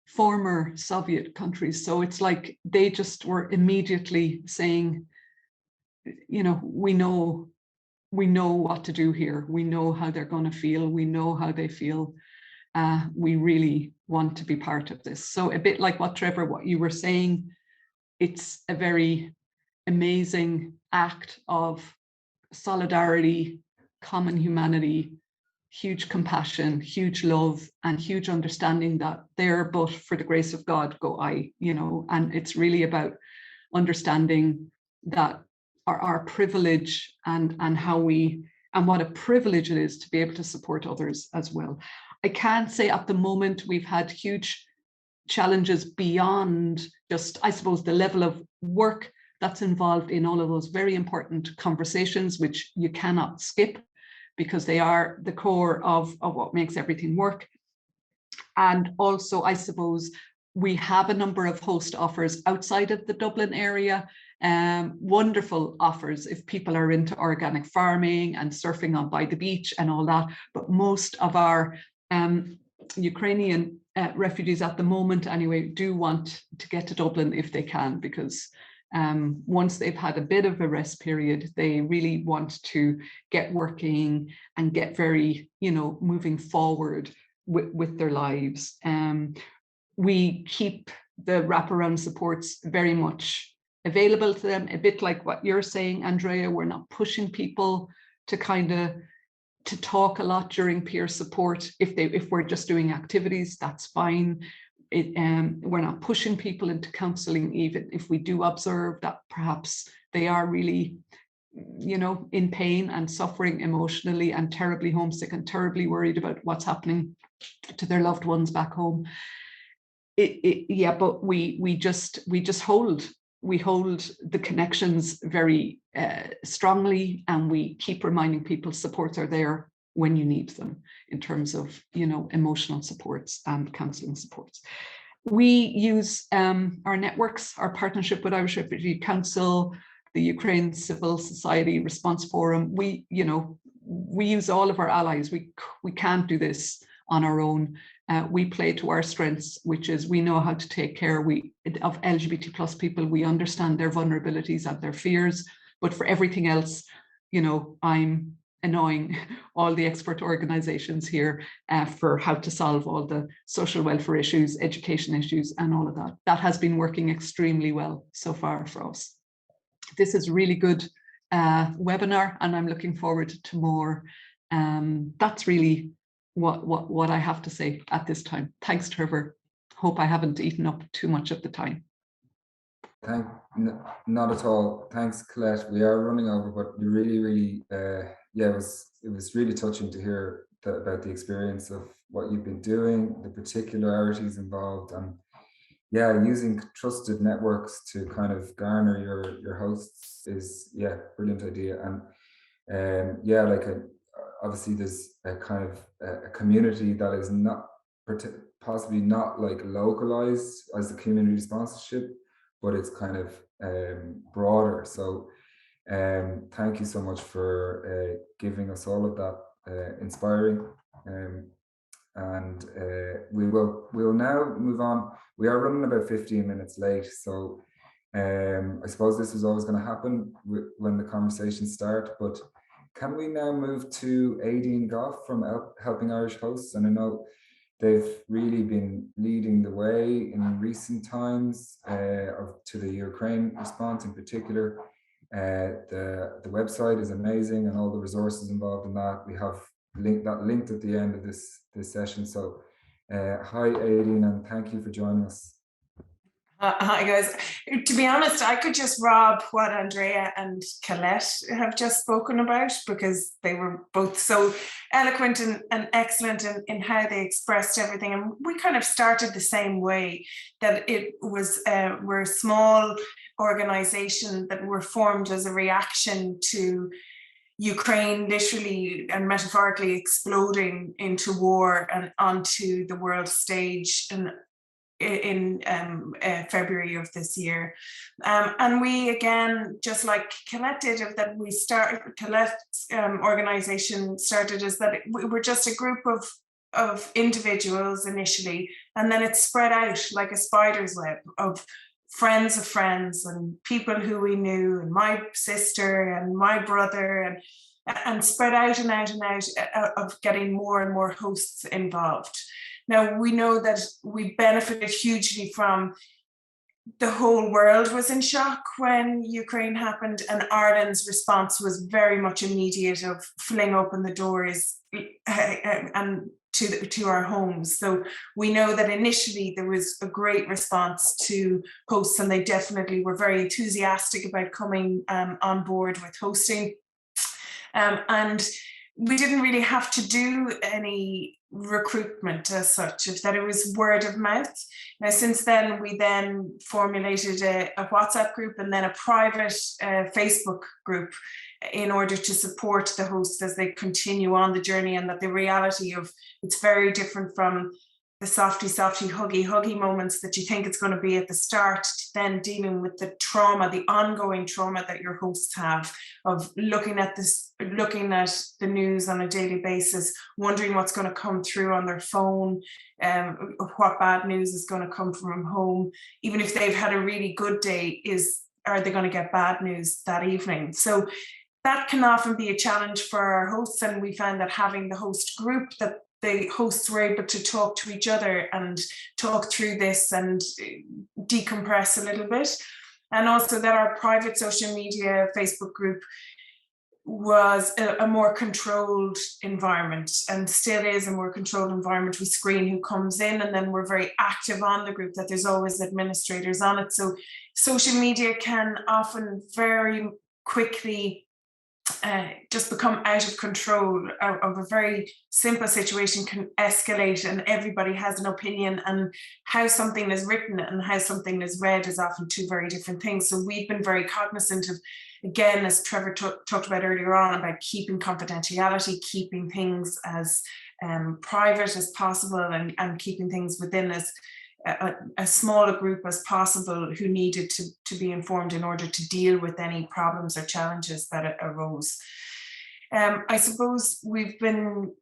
former Soviet countries. So it's like they just were immediately saying, you know, we know what to do here. We know how they're going to feel. We know how they feel. We really want to be part of this. So a bit like what Trevor, what you were saying, it's a very amazing act of solidarity, common humanity, huge compassion, huge love, and huge understanding that there, but for the grace of God go I, you know. And it's really about understanding that our privilege and how we, and what a privilege it is to be able to support others as well. I can't say at the moment we've had huge challenges beyond just, I suppose, the level of work that's involved in all of those very important conversations, which you cannot skip, because they are the core of what makes everything work. And also, I suppose, we have a number of host offers outside of the Dublin area, wonderful offers if people are into organic farming and surfing on by the beach and all that. But most of our Ukrainian refugees at the moment anyway do want to get to Dublin if they can, because once they've had a bit of a rest period, they really want to get working and get very, you know, moving forward with their lives. We keep the wraparound supports very much available to them, a bit like what you're saying, Andrea. We're not pushing people to to talk a lot during peer support. If we're just doing activities, that's fine. We're not pushing people into counselling, even if we do observe that perhaps they are really, in pain and suffering emotionally and terribly homesick and terribly worried about what's happening to their loved ones back home. But we just hold the connections very strongly, and we keep reminding people supports are there when you need them, in terms of emotional supports and counselling supports. We use our networks, our partnership with Irish Refugee Council, the Ukraine Civil Society Response Forum. We use all of our allies. We can't do this on our own. We play to our strengths, which is we know how to take care of LGBT plus people. We understand their vulnerabilities and their fears. But for everything else, I'm annoying all the expert organizations here for how to solve all the social welfare issues, education issues, and all of that. That has been working extremely well so far for us. This is a really good webinar, and I'm looking forward to more. That's really what I have to say at this time. Thanks, Trevor. Hope I haven't eaten up too much of the time. Not at all. Thanks, Colette. We are running over, but we really, it was really touching to hear about the experience of what you've been doing, the particularities involved, and using trusted networks to kind of garner your hosts is brilliant idea. And obviously there's a kind of a community that is not possibly not like localized as the community sponsorship, but it's kind of broader. So thank you so much for giving us all of that inspiring. And we'll now move on. We are running about 15 minutes late, so I suppose this is always going to happen when the conversations start, but can we now move to Aideen Goff from Helping Irish Hosts? And I know they've really been leading the way in recent times to the Ukraine response in particular. The website is amazing, and all the resources involved in that. We have that linked at the end of this session. So hi Aideen, and thank you for joining us. Hi guys. To be honest, I could just rob what Andrea and Colette have just spoken about, because they were both so eloquent and excellent in how they expressed everything. And we kind of started the same way, that it was we're a small organization that were formed as a reaction to Ukraine literally and metaphorically exploding into war and onto the world stage in February of this year. And we, again, just like Colette did, Colette's organization started as that we were just a group of individuals initially, and then it spread out like a spider's web of friends and people who we knew, and my sister and my brother, and spread out and out and out of getting more and more hosts involved. Now, we know that we benefited hugely from the whole world was in shock when Ukraine happened, and Ireland's response was very much immediate, of fling open the doors and to our homes. So we know that initially there was a great response to hosts, and they definitely were very enthusiastic about coming on board with hosting. And we didn't really have to do any recruitment as such, if that it was word of mouth. Now, since then, we then formulated a WhatsApp group and then a private Facebook group in order to support the hosts as they continue on the journey, and that the reality of it's very different from the softy, huggy moments that you think it's going to be at the start, to then dealing with the trauma, the ongoing trauma that your hosts have, of looking at the news on a daily basis, wondering what's going to come through on their phone, what bad news is going to come from home. Even if they've had a really good day, are they going to get bad news that evening? So that can often be a challenge for our hosts, and we found that having the host group that the hosts were able to talk to each other and talk through this and decompress a little bit. And also that our private social media Facebook group was a more controlled environment, and still is a more controlled environment. We screen who comes in, and then we're very active on the group, that there's always administrators on it. So social media can often very quickly just become out of control of a very simple situation, can escalate, and everybody has an opinion, and how something is written and how something is read is often two very different things. So we've been very cognizant of, again, as Trevor talked about earlier on, about keeping confidentiality, keeping things as private as possible, and keeping things within as small a group as possible who needed to be informed in order to deal with any problems or challenges that arose. I suppose we've been,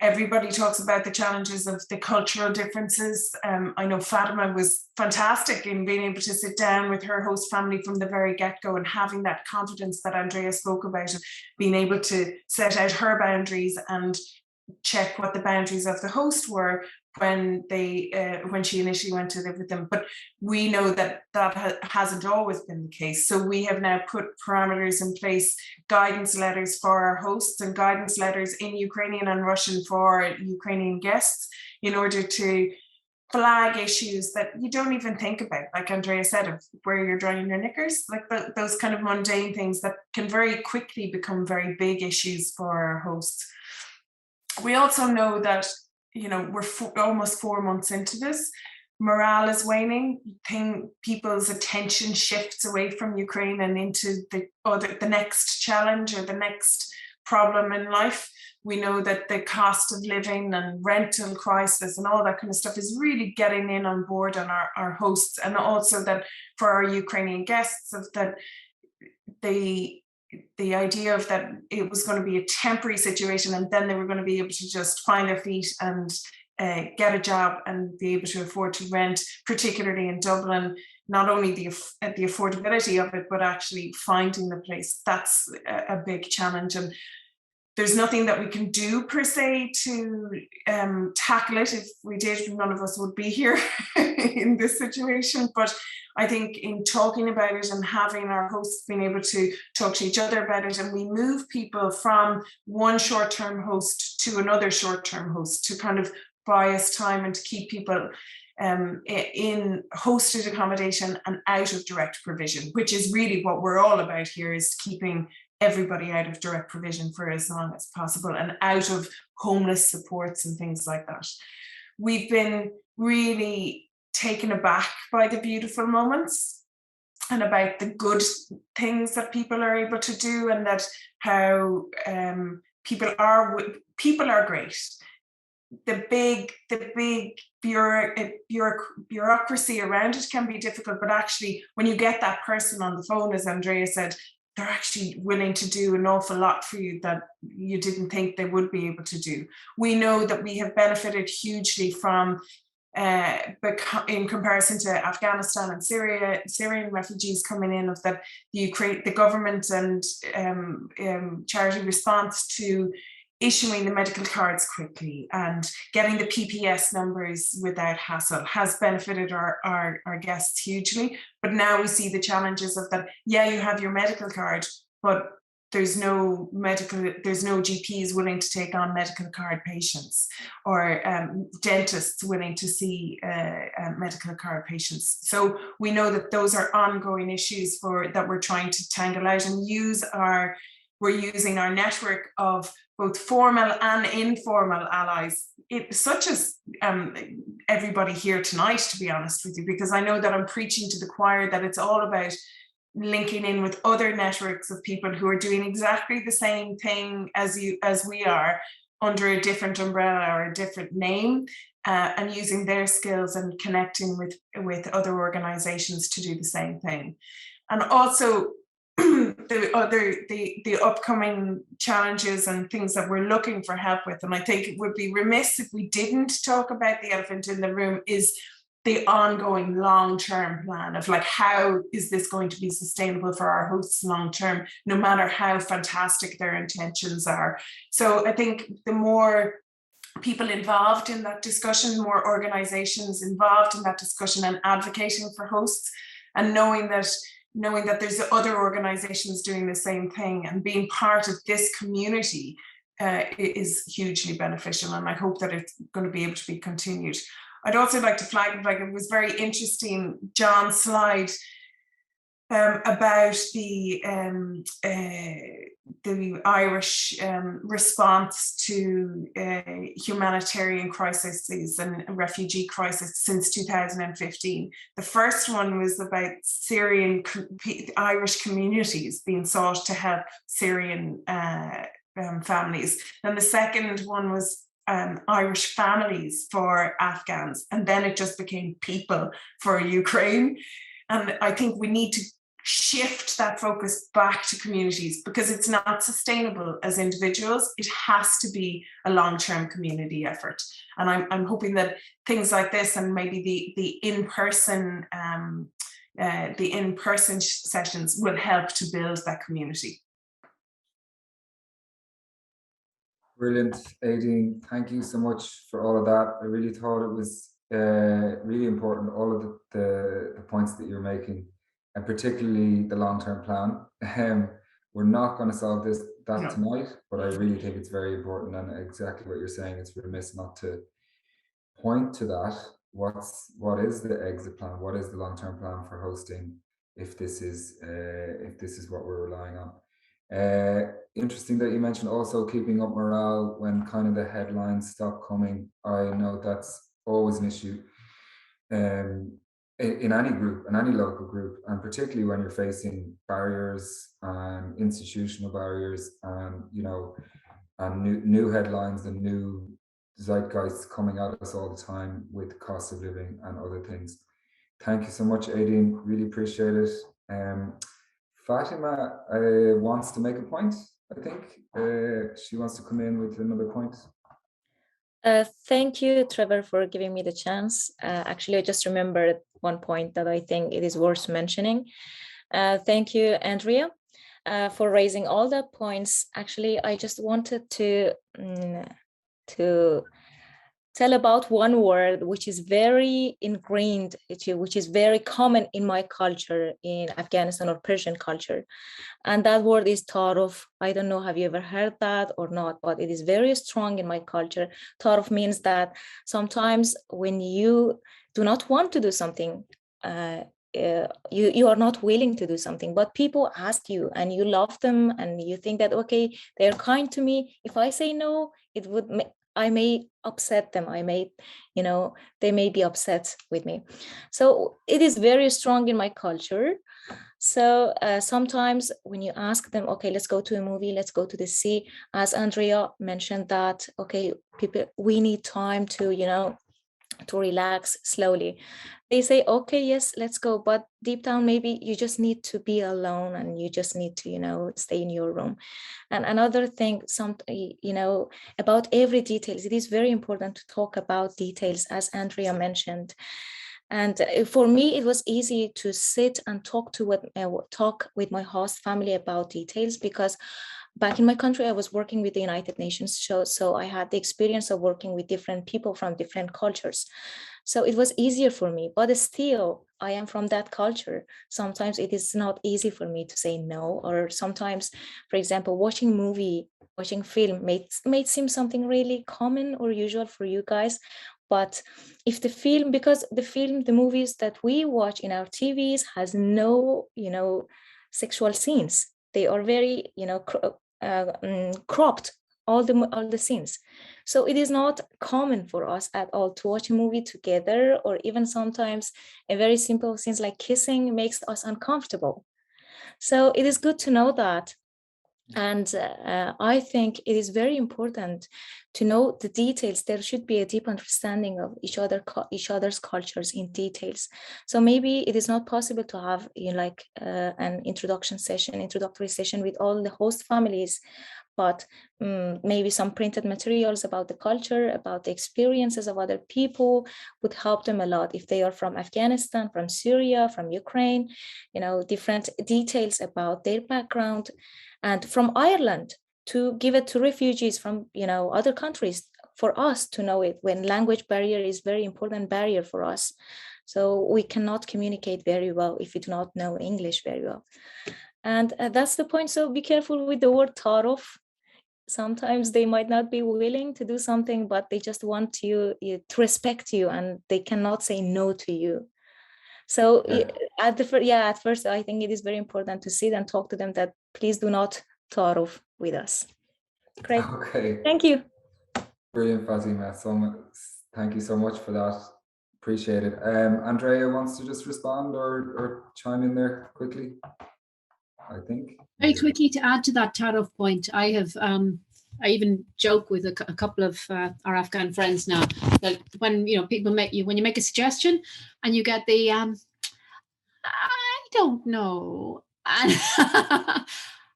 everybody talks about the challenges of the cultural differences. I know Fatima was fantastic in being able to sit down with her host family from the very get-go, and having that confidence that Andrea spoke about, of being able to set out her boundaries and check what the boundaries of the host were when she initially went to live with them. But we know that hasn't always been the case. So we have now put parameters in place, guidance letters for our hosts, and guidance letters in Ukrainian and Russian for Ukrainian guests, in order to flag issues that you don't even think about, like Andrea said, of where you're drying your knickers, like those kind of mundane things that can very quickly become very big issues for our hosts. We also know that, we're almost 4 months into this. Morale is waning. People's attention shifts away from Ukraine and into the next challenge or the next problem in life. We know that the cost of living and rental crisis and all that kind of stuff is really getting in on board on our hosts, and also that for our Ukrainian guests, of that the idea of that it was going to be a temporary situation, and then they were going to be able to just find their feet and get a job and be able to afford to rent, particularly in Dublin. Not only the affordability of it, but actually finding the place. That's a big challenge, and there's nothing that we can do per se to tackle it. If we did, none of us would be here in this situation. But I think in talking about it and having our hosts being able to talk to each other about it, and we move people from one short-term host to another short-term host to kind of buy us time and to keep people in hosted accommodation and out of direct provision, which is really what we're all about here, is keeping everybody out of direct provision for as long as possible and out of homeless supports and things like that. We've been really taken aback by the beautiful moments and about the good things that people are able to do, and that how people are great. The big bureaucracy around it can be difficult, but actually when you get that person on the phone, as Andrea said, they're actually willing to do an awful lot for you that you didn't think they would be able to do. We know that we have benefited hugely from, in comparison to Afghanistan and Syrian refugees coming in, of that the government and charity response to issuing the medical cards quickly and getting the PPS numbers without hassle has benefited our guests hugely. But now we see the challenges of that. Yeah, you have your medical card, but there's no GPs willing to take on medical card patients, or dentists willing to see medical card patients. So we know that those are ongoing issues that we're trying to tangle out, and we're using our network of both formal and informal allies, such as everybody here tonight, to be honest with you, because I know that I'm preaching to the choir that it's all about linking in with other networks of people who are doing exactly the same thing as we are, under a different umbrella or a different name, and using their skills and connecting with other organizations to do the same thing. And also the upcoming challenges and things that we're looking for help with. And I think it would be remiss if we didn't talk about the elephant in the room, is the ongoing long-term plan of, like, how is this going to be sustainable for our hosts long-term, no matter how fantastic their intentions are. So I think the more people involved in that discussion, more organizations involved in that discussion and advocating for hosts, and knowing that there's other organizations doing the same thing, and being part of this community is hugely beneficial, and I hope that it's going to be able to be continued. I'd also like to flag, like, it was very interesting, John's slide about the Irish response to humanitarian crises and refugee crisis since 2015. The first one was about Syrian Irish communities being sought to help Syrian families. And the second one was Irish families for Afghans. And then it just became people for Ukraine. And I think we need to shift that focus back to communities, because it's not sustainable as individuals. It has to be a long-term community effort. And I'm hoping that things like this, and maybe the in-person sessions, will help to build that community. Brilliant, Aideen. Thank you so much for all of that. I really thought it was really important, all of the points that you're making, and particularly the long-term plan. We're not going to solve that tonight, but I really think it's very important, and exactly what you're saying, it's remiss not to point to that. What is the exit plan? What is the long-term plan for hosting if this is what we're relying on? Interesting that you mentioned also keeping up morale when kind of the headlines stop coming. I know that's always an issue in any group, in any local group, and particularly when you're facing barriers and institutional barriers, and and new headlines and new zeitgeists coming at us all the time with cost of living and other things. Thank you so much, Aideen. Really appreciate it. Fatima wants to make a point. I think she wants to come in with another point. Thank you, Trevor, for giving me the chance. Actually, I just remembered one point that I think it is worth mentioning. Thank you, Andrea, for raising all the points. Actually, I just wanted to tell about one word which is very ingrained, which is very common in my culture, in Afghanistan or Persian culture. And that word is ta'aruf. I don't know, have you ever heard that or not, but it is very strong in my culture. Ta'aruf means that sometimes when you do not want to do something, you are not willing to do something, but people ask you and you love them and you think that, okay, they're kind to me. If I say no, I may upset them. They may be upset with me. So it is very strong in my culture. So sometimes when you ask them, okay, let's go to a movie, let's go to the sea, as Andrea mentioned that, okay, we need time to relax slowly. They say, okay, yes, let's go. But deep down, maybe you just need to be alone and you just need to, stay in your room. And another thing, about every details, it is very important to talk about details, as Andrea mentioned. And for me, it was easy to sit and talk with my host family about details, because back in my country, I was working with the United Nations, so I had the experience of working with different people from different cultures. So it was easier for me, but still, I am from that culture. Sometimes it is not easy for me to say no, or sometimes, for example, watching film may seem something really common or usual for you guys. But if the movies that we watch in our TVs has no, sexual scenes, they are very, cropped, all the scenes. So it is not common for us at all to watch a movie together, or even sometimes a very simple scenes like kissing makes us uncomfortable. So it is good to know that. And I think it is very important to know the details. There should be a deep understanding of each other's cultures in details. So maybe it is not possible to have an introductory session with all the host families, but maybe some printed materials about the culture, about the experiences of other people would help them a lot. If they are from Afghanistan, from Syria, from Ukraine, different details about their background. And from Ireland, to give it to refugees from other countries, for us to know it, when language barrier is very important barrier for us. So we cannot communicate very well if we do not know English very well. And that's the point. So be careful with the word tarof. Sometimes they might not be willing to do something, but they just want you to respect you, and they cannot say no to you. So at first, I think it is very important to sit and talk to them that please do not tarof with us. Great. Okay. Thank you. Brilliant, Fatima. Thank you so much for that. Appreciate it. Andrea wants to just respond or chime in there quickly, I think. Very quickly to add to that tarof point, I have I even joke with a couple of our Afghan friends now that when people when you make a suggestion and you get the I don't know, and, and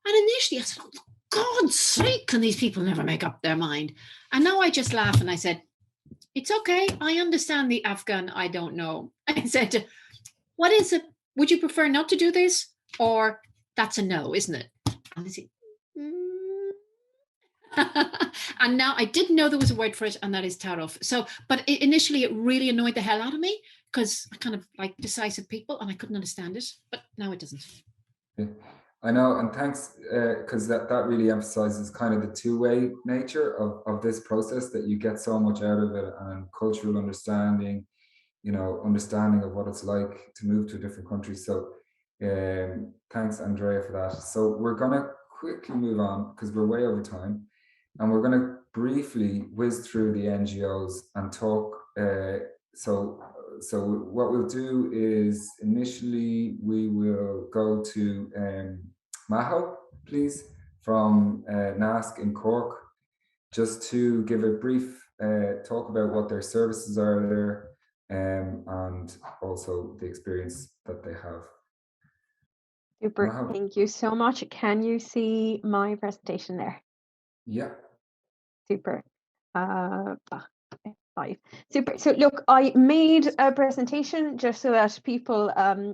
initially I said, oh, for God's sake, can these people never make up their mind? And now I just laugh and I said, it's okay, I understand the Afghan I don't know. I said, what is it? Would you prefer not to do this? Or that's a no, isn't it? And they say, and now I didn't know there was a word for it, and that is tarof. So, but initially it really annoyed the hell out of me because I kind of like decisive people and I couldn't understand it, but now it doesn't. Yeah, I know, and thanks, because that really emphasizes kind of the two-way nature of this process, that you get so much out of it, and cultural understanding, understanding of what it's like to move to a different country. So thanks, Andrea, for that. So we're going to quickly move on because we're way over time, and we're going to briefly whiz through the NGOs and talk. So what we'll do is initially we will go to Maho, please, from NASC in Cork, just to give a brief talk about what their services are there, and also the experience that they have. Super, Maho. thank you so much. Can you see my presentation there? Yeah. Super. Five. Super. So look, I made a presentation just so that people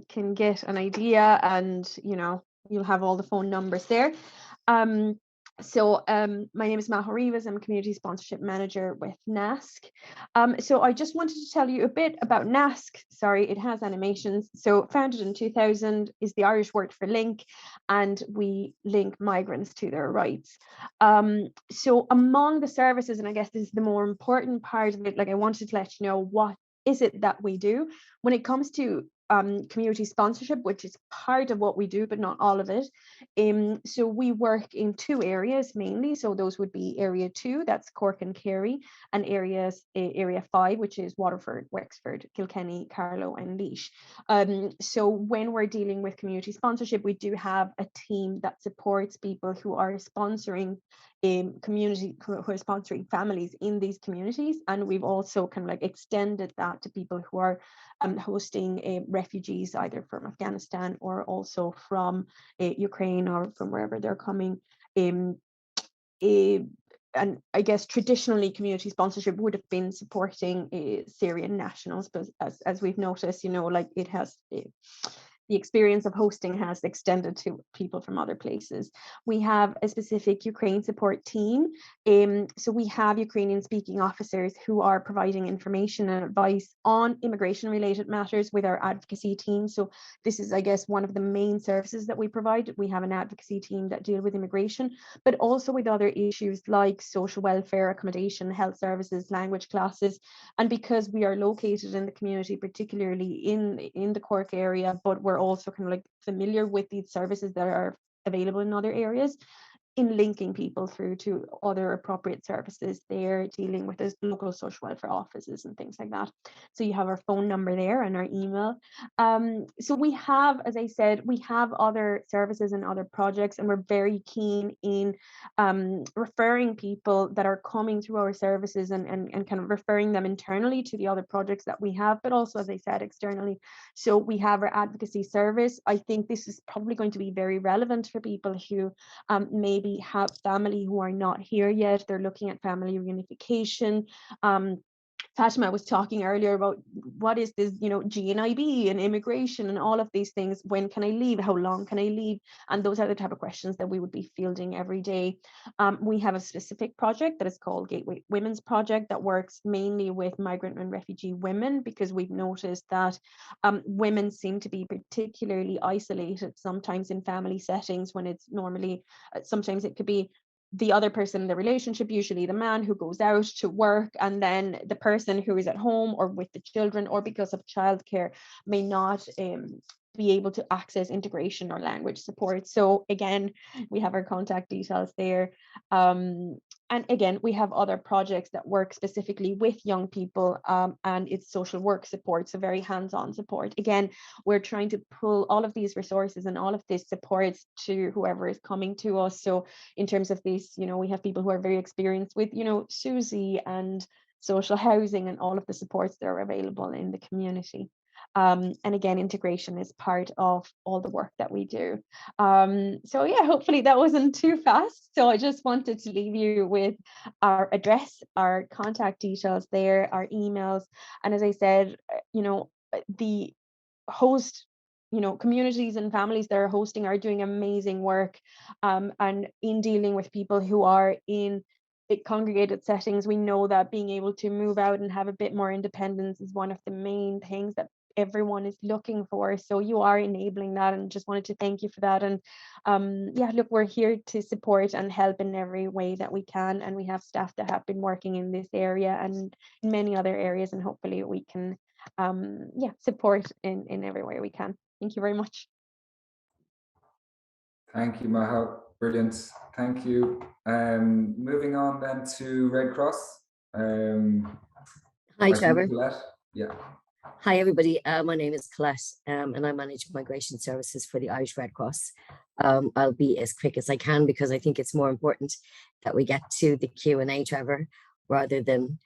can get an idea, and you'll have all the phone numbers there. So my name is Maho Rivas. I'm a community sponsorship manager with NASC. So I just wanted to tell you a bit about NASC. Sorry, it has animations. So founded in 2000 is the Irish word for link, and we link migrants to their rights. So among the services, and I guess this is the more important part of it, like I wanted to let you know what is it that we do when it comes to community sponsorship, which is part of what we do, but not all of it. So we work in two areas mainly. So those would be Area 2, that's Cork and Kerry, and Area 5, which is Waterford, Wexford, Kilkenny, Carlow, and Laois. So when we're dealing with community sponsorship, we do have a team that supports people who are sponsoring who are sponsoring families in these communities, and we've also kind of like extended that to people who are hosting refugees either from Afghanistan or also from Ukraine or from wherever they're coming. And I guess traditionally community sponsorship would have been supporting Syrian nationals, but as we've noticed, like it has the experience of hosting has extended to people from other places. We have a specific Ukraine support team. So we have Ukrainian speaking officers who are providing information and advice on immigration related matters with our advocacy team. So this is, I guess, one of the main services that we provide. We have an advocacy team that deal with immigration, but also with other issues like social welfare, accommodation, health services, language classes. And because we are located in the community, particularly in the Cork area, but we're also kind of like familiar with these services that are available in other areas, in linking people through to other appropriate services there, dealing with those local social welfare offices and things like that. So you have our phone number there and our email. So we have, as I said, we have other services and other projects, and we're very keen in referring people that are coming through our services and kind of referring them internally to the other projects that we have, but also, as I said, externally. So we have our advocacy service. I think this is probably going to be very relevant for people who maybe have family who are not here yet. They're looking at family reunification. Fatima was talking earlier about what is this, you know, GNIB and immigration and all of these things. When can I leave? How long can I leave? And those are the type of questions that we would be fielding every day. We have a specific project that is called Gateway Women's Project that works mainly with migrant and refugee women, because we've noticed that women seem to be particularly isolated sometimes in family settings, when it's normally, sometimes it could be the other person in the relationship, usually the man, who goes out to work, and then the person who is at home or with the children, or because of childcare, may not be able to access integration or language support. So again, we have our contact details there. And again, we have other projects that work specifically with young people, and it's social work support, so very hands-on support. Again, we're trying to pull all of these resources and all of this supports to whoever is coming to us. So in terms of this, you know, we have people who are very experienced with, you know, Susie and social housing and all of the supports that are available in the community. And again, integration is part of all the work that we do. So yeah, hopefully that wasn't too fast. So I just wanted to leave you with our address, our contact details there, our emails. And as I said, you know, the host, you know, communities and families that are hosting are doing amazing work. And in dealing with people who are in congregated settings, we know that being able to move out and have a bit more independence is one of the main things that everyone is looking for. So you are enabling that, and just wanted to thank you for that. And yeah, look, we're here to support and help in every way that we can, and we have staff that have been working in this area and in many other areas, and hopefully we can yeah, support in every way we can. Thank you very much. Thank you, Maha. Brilliant. Thank you. Moving on then to Red Cross. Hi, Trevor. Colette. Yeah. Hi, everybody. My name is Colette, and I manage migration services for the Irish Red Cross. I'll be as quick as I can, because I think it's more important that we get to the Q&A, Trevor, rather than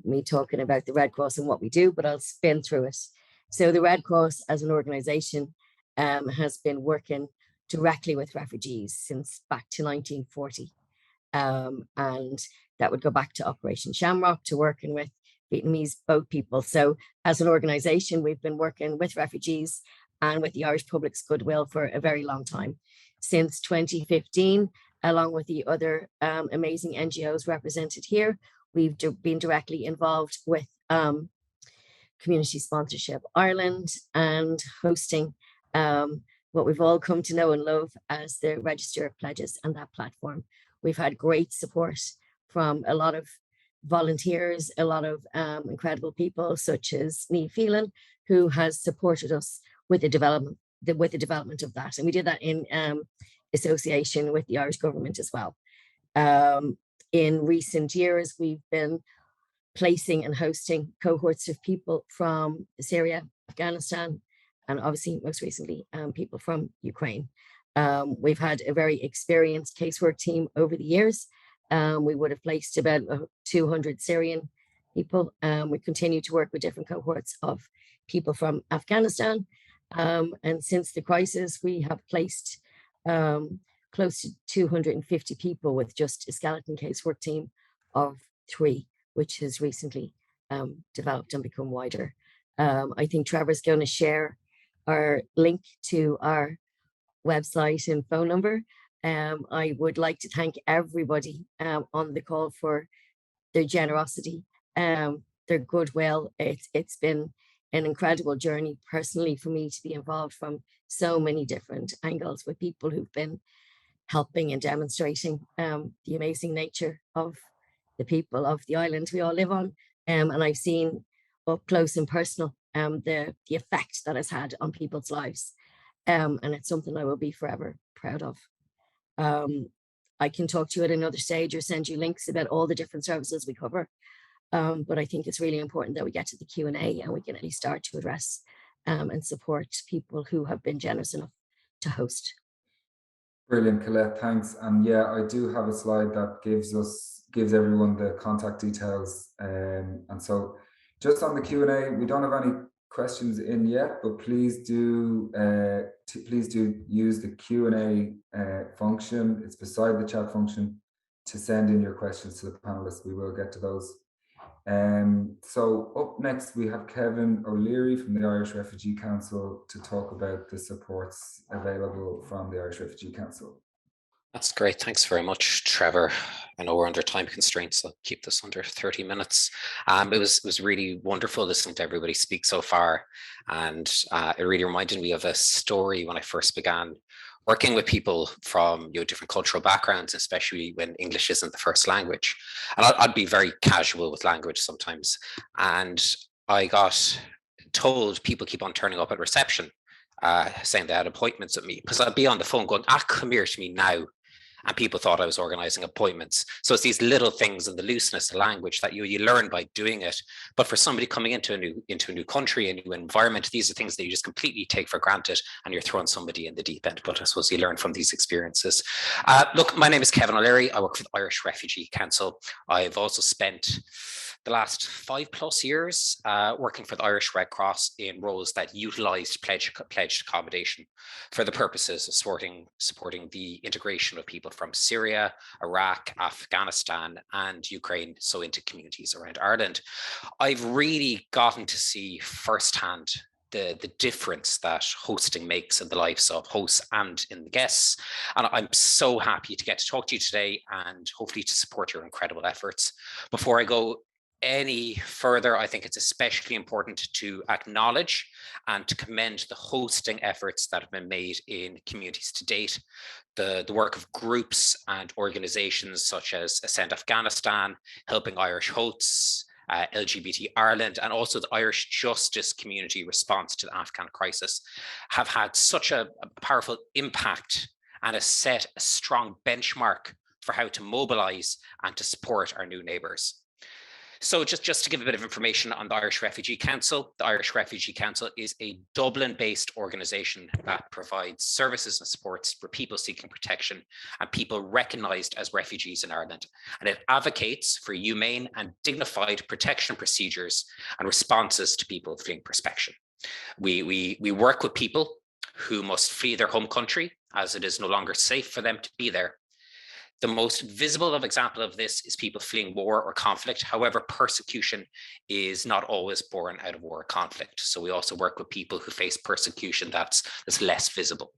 me talking about the Red Cross and what we do, but I'll spin through it. So the Red Cross as an organization has been working directly with refugees since back to 1940. And that would go back to Operation Shamrock, to working with Vietnamese boat people. So as an organization, we've been working with refugees and with the Irish public's goodwill for a very long time. Since 2015, along with the other amazing NGOs represented here, we've been directly involved with Community Sponsorship Ireland and hosting what we've all come to know and love as the Register of Pledges and that platform. We've had great support from a lot of volunteers, a lot of incredible people, such as Niamh Phelan, who has supported us with the development of that. And we did that in association with the Irish government as well. In recent years, we've been placing and hosting cohorts of people from Syria, Afghanistan, and obviously most recently people from Ukraine. We've had a very experienced casework team over the years. We would have placed about 200 Syrian people. We continue to work with different cohorts of people from Afghanistan. And since the crisis, we have placed close to 250 people with just a skeleton casework team of 3, which has recently developed and become wider. I think Trevor's going to share our link to our website and phone number. I would like to thank everybody on the call for their generosity, their goodwill. It's been an incredible journey personally for me to be involved from so many different angles with people who've been helping and demonstrating the amazing nature of the people of the island we all live on. And I've seen up close and personal the effect that has had on people's lives. And it's something I will be forever proud of. I can talk to you at another stage or send you links about all the different services we cover. But I think it's really important that we get to the Q&A and we can at least start to address and support people who have been generous enough to host. Brilliant, Colette, thanks. And yeah, I do have a slide that gives everyone the contact details. And so just on the Q&A, we don't have any questions in yet, but please do use the Q&A function. It's beside the chat function to send in your questions to the panelists. We will get to those. So up next, we have Kevin O'Leary from the Irish Refugee Council to talk about the supports available from the Irish Refugee Council. That's great. Thanks very much, Trevor. I know we're under time constraints, so I'll keep this under 30 minutes. It was really wonderful listening to everybody speak so far. And it really reminded me of a story when I first began working with people from different cultural backgrounds, especially when English isn't the first language. And I'd be very casual with language sometimes. And I got told people keep on turning up at reception, saying they had appointments with me, because I'd be on the phone going, come here to me now. And people thought I was organizing appointments. So it's these little things and the looseness of language that you learn by doing it. But for somebody coming into a new country, a new environment, these are things that you just completely take for granted, and you're throwing somebody in the deep end. But I suppose you learn from these experiences. Look, my name is Kevin O'Leary. I work for the Irish Refugee Council. I've also spent the last 5+ years working for the Irish Red Cross in roles that utilised pledged accommodation for the purposes of supporting the integration of people from Syria, Iraq, Afghanistan, and Ukraine, so into communities around Ireland. I've really gotten to see firsthand the difference that hosting makes in the lives of hosts and in the guests. And I'm so happy to get to talk to you today and hopefully to support your incredible efforts. Before I go any further, I think it's especially important to acknowledge and to commend the hosting efforts that have been made in communities to date. The work of groups and organizations such as Ascend Afghanistan, Helping Irish Hosts, LGBT Ireland, and also the Irish Justice Community response to the Afghan crisis have had such a powerful impact and has set a strong benchmark for how to mobilize and to support our new neighbours. So just to give a bit of information on the Irish Refugee Council, the Irish Refugee Council is a Dublin-based organisation that provides services and supports for people seeking protection and people recognised as refugees in Ireland. And it advocates for humane and dignified protection procedures and responses to people fleeing persecution. We work with people who must flee their home country as it is no longer safe for them to be there. The most visible example of this is people fleeing war or conflict. However, persecution is not always born out of war or conflict. So we also work with people who face persecution that's less visible.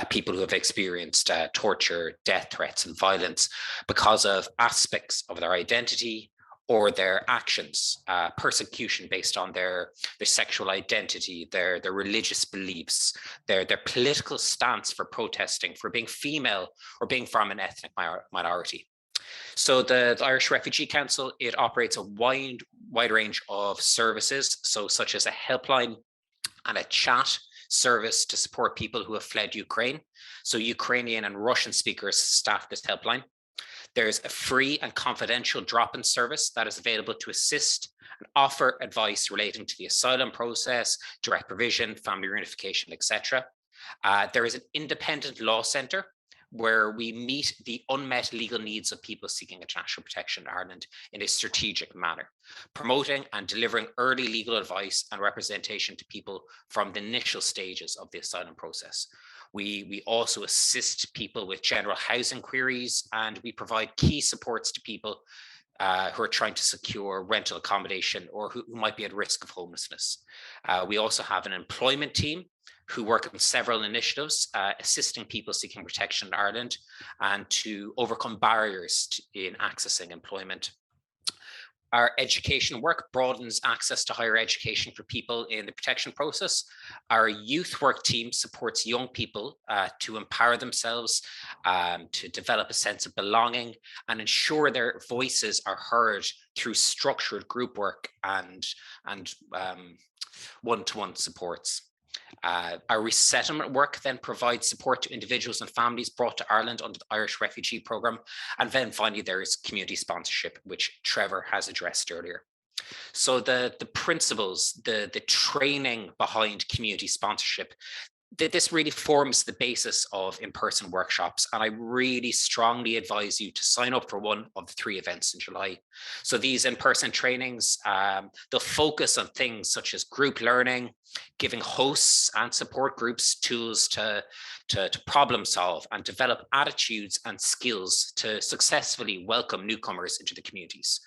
People who have experienced torture, death threats, and violence because of aspects of their identity or their actions, persecution based on their sexual identity, their religious beliefs, their political stance for protesting, for being female, or being from an ethnic minority. So the Irish Refugee Council, it operates a wide range of services, so such as a helpline and a chat service to support people who have fled Ukraine. So Ukrainian and Russian speakers staff this helpline. There's a free and confidential drop-in service that is available to assist and offer advice relating to the asylum process, direct provision, family reunification, etc. There is an independent law centre where we meet the unmet legal needs of people seeking international protection in Ireland in a strategic manner, promoting and delivering early legal advice and representation to people from the initial stages of the asylum process. We also assist people with general housing queries, and we provide key supports to people who are trying to secure rental accommodation or who might be at risk of homelessness. We also have an employment team who work on several initiatives, assisting people seeking protection in Ireland and to overcome barriers in accessing employment. Our education work broadens access to higher education for people in the protection process. Our youth work team supports young people to empower themselves, to develop a sense of belonging and ensure their voices are heard through structured group work and one-to-one supports. Our resettlement work then provides support to individuals and families brought to Ireland under the Irish Refugee Programme. And then finally, there is community sponsorship, which Trevor has addressed earlier. So the principles, the training behind community sponsorship, this really forms the basis of in-person workshops. And I really strongly advise you to sign up for one of the 3 events in July. So these in-person trainings, they'll focus on things such as group learning, giving hosts and support groups tools to problem solve and develop attitudes and skills to successfully welcome newcomers into the communities.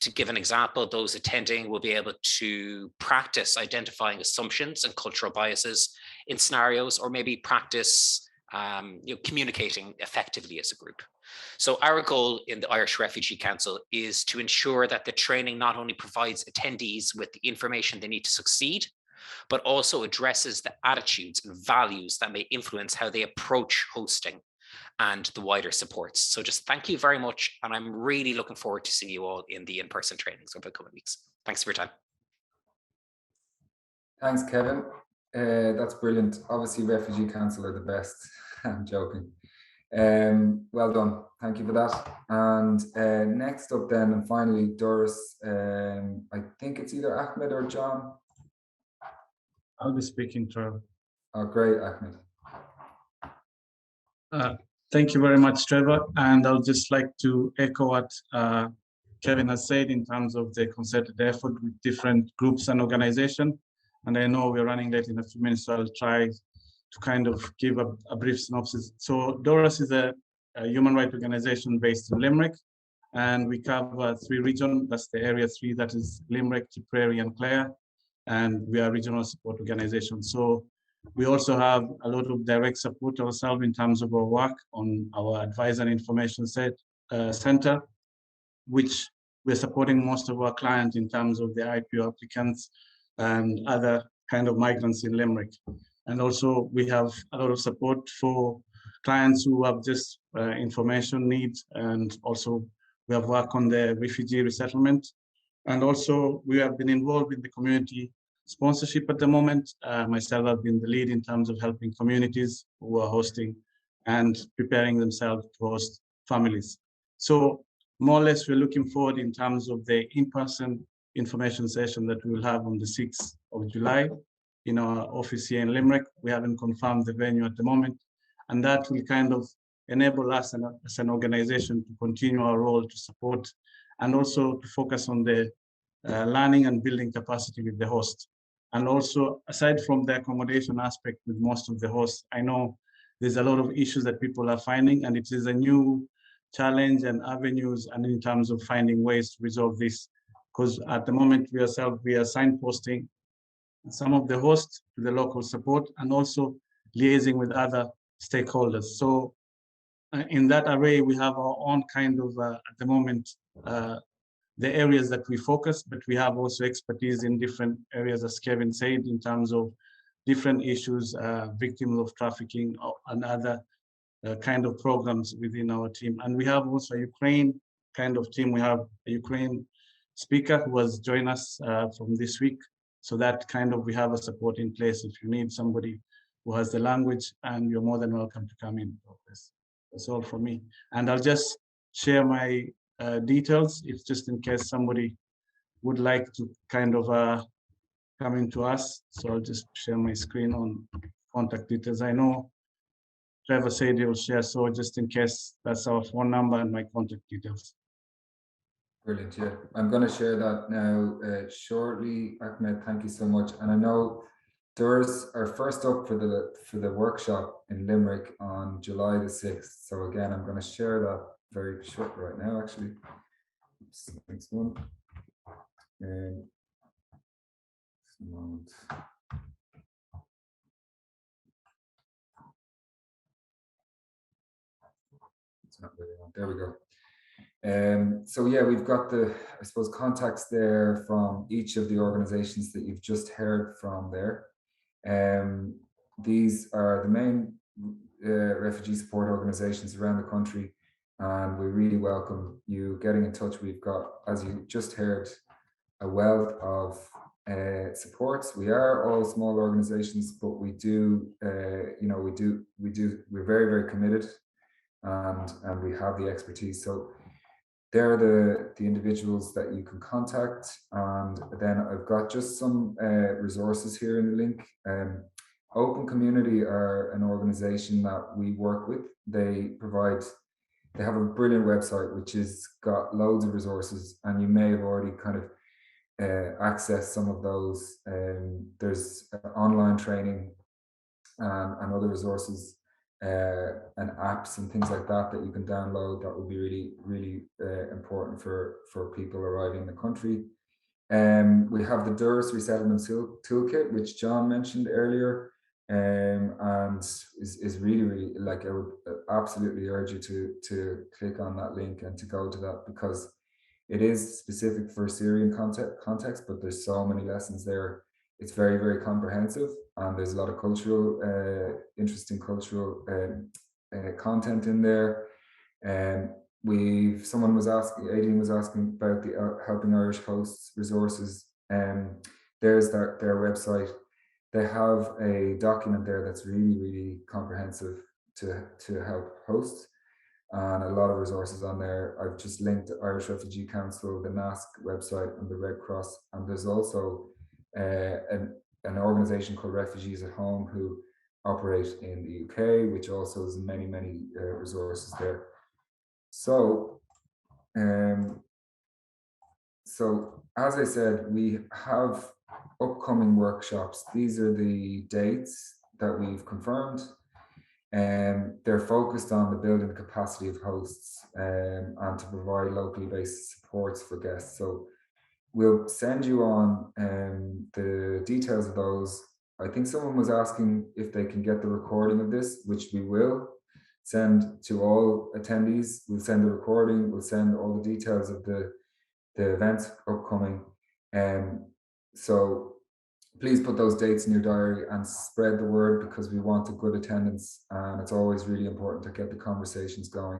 To give an example, those attending will be able to practice identifying assumptions and cultural biases in scenarios, or maybe practice communicating effectively as a group. So our goal in the Irish Refugee Council is to ensure that the training not only provides attendees with the information they need to succeed, but also addresses the attitudes and values that may influence how they approach hosting and the wider supports. So just thank you very much. And I'm really looking forward to seeing you all in the in-person trainings over the coming weeks. Thanks for your time. Thanks, Kevin. That's brilliant. Obviously, Refugee Council are the best. I'm joking. Well done. Thank you for that. And next up then, and finally, Doras, I think it's either Ahmed or John. I'll be speaking, Trevor. Oh, great, Ahmed. Thank you very much, Trevor. And I'll just like to echo what Kevin has said in terms of the concerted effort with different groups and organizations. And I know we're running late in a few minutes, so I'll try to kind of give a brief synopsis. So Doras is a human rights organization based in Limerick, and we cover 3 regions. That's the area 3, that is Limerick, Tipperary, and Clare. And we are a regional support organization. So we also have a lot of direct support ourselves in terms of our work on our Advisor and Information Center, which we're supporting most of our clients in terms of the IPO applicants and other kind of migrants in Limerick. And also we have a lot of support for clients who have just information needs, and also we have worked on the refugee resettlement. And also we have been involved in the community sponsorship at the moment. Myself, I've been the lead in terms of helping communities who are hosting and preparing themselves to host families. So more or less, we're looking forward in terms of the in-person information session that we will have on the 6th of July in our office here in Limerick. We haven't confirmed the venue at the moment, and that will kind of enable us as an organization to continue our role to support and also to focus on the learning and building capacity with the host. And also, aside from the accommodation aspect with most of the hosts, I know there's a lot of issues that people are finding, and it is a new challenge and avenues, and in terms of finding ways to resolve this. Because at the moment, we are signposting some of the hosts to the local support and also liaising with other stakeholders. So in that array, we have our own kind of, at the moment, the areas that we focus, but we have also expertise in different areas, as Kevin said, in terms of different issues, victims of trafficking and other kind of programs within our team. And we have also a Ukraine kind of team. We have a Ukraine speaker who has joined us from this week. So that kind of, we have a support in place if you need somebody who has the language, and you're more than welcome to come in. That's all for me. And I'll just share my details, if just in case somebody would like to kind of come into us. So I'll just share my screen on contact details. I know Trevor said he'll share, so just in case, that's our phone number and my contact details. Brilliant, yeah. I'm going to share that now shortly. Ahmed, thank you so much. And I know Doras are first up for the workshop in Limerick on July the 6th. So again, I'm going to share that very short right now, actually. Oops, next one. And just a moment. It's not really on. There we go. So yeah, we've got the, I suppose, contacts there from each of the organizations that you've just heard from there. These are the main refugee support organizations around the country, and we really welcome you getting in touch. We've got, as you just heard, a wealth of supports. We are all small organizations, but we do, we're very, very committed, and we have the expertise. So they're the individuals that you can contact. And then I've got just some resources here in the link. Open Community are an organization that we work with. They have a brilliant website which has got loads of resources, and you may have already kind of accessed some of those. There's online training and other resources and apps and things like that that you can download. That would be really, really important for people arriving in the country. We have the Doras Resettlement Toolkit, which John mentioned earlier, and is really, really, like, I would absolutely urge you to click on that link and to go to that, because it is specific for Syrian context, but there's so many lessons there. It's very, very comprehensive, and there's a lot of cultural, interesting cultural content in there. Someone was asking, Aileen was asking about the Helping Irish Hosts resources. There's their website. They have a document there that's really, really comprehensive to help hosts, and a lot of resources on there. I've just linked the Irish Refugee Council, the NASC website, and the Red Cross. And there's also an organization called Refugees at Home who operate in the UK, which also has many, many resources there. So, so as I said, we have upcoming workshops. These are the dates that we've confirmed. They're focused on the building the capacity of hosts and to provide locally based supports for guests. So we'll send you on the details of those. I think someone was asking if they can get the recording of this, which we will send to all attendees. We'll send the recording, we'll send all the details of the events upcoming. So please put those dates in your diary and spread the word, because we want a good attendance, and it's always really important to get the conversations going.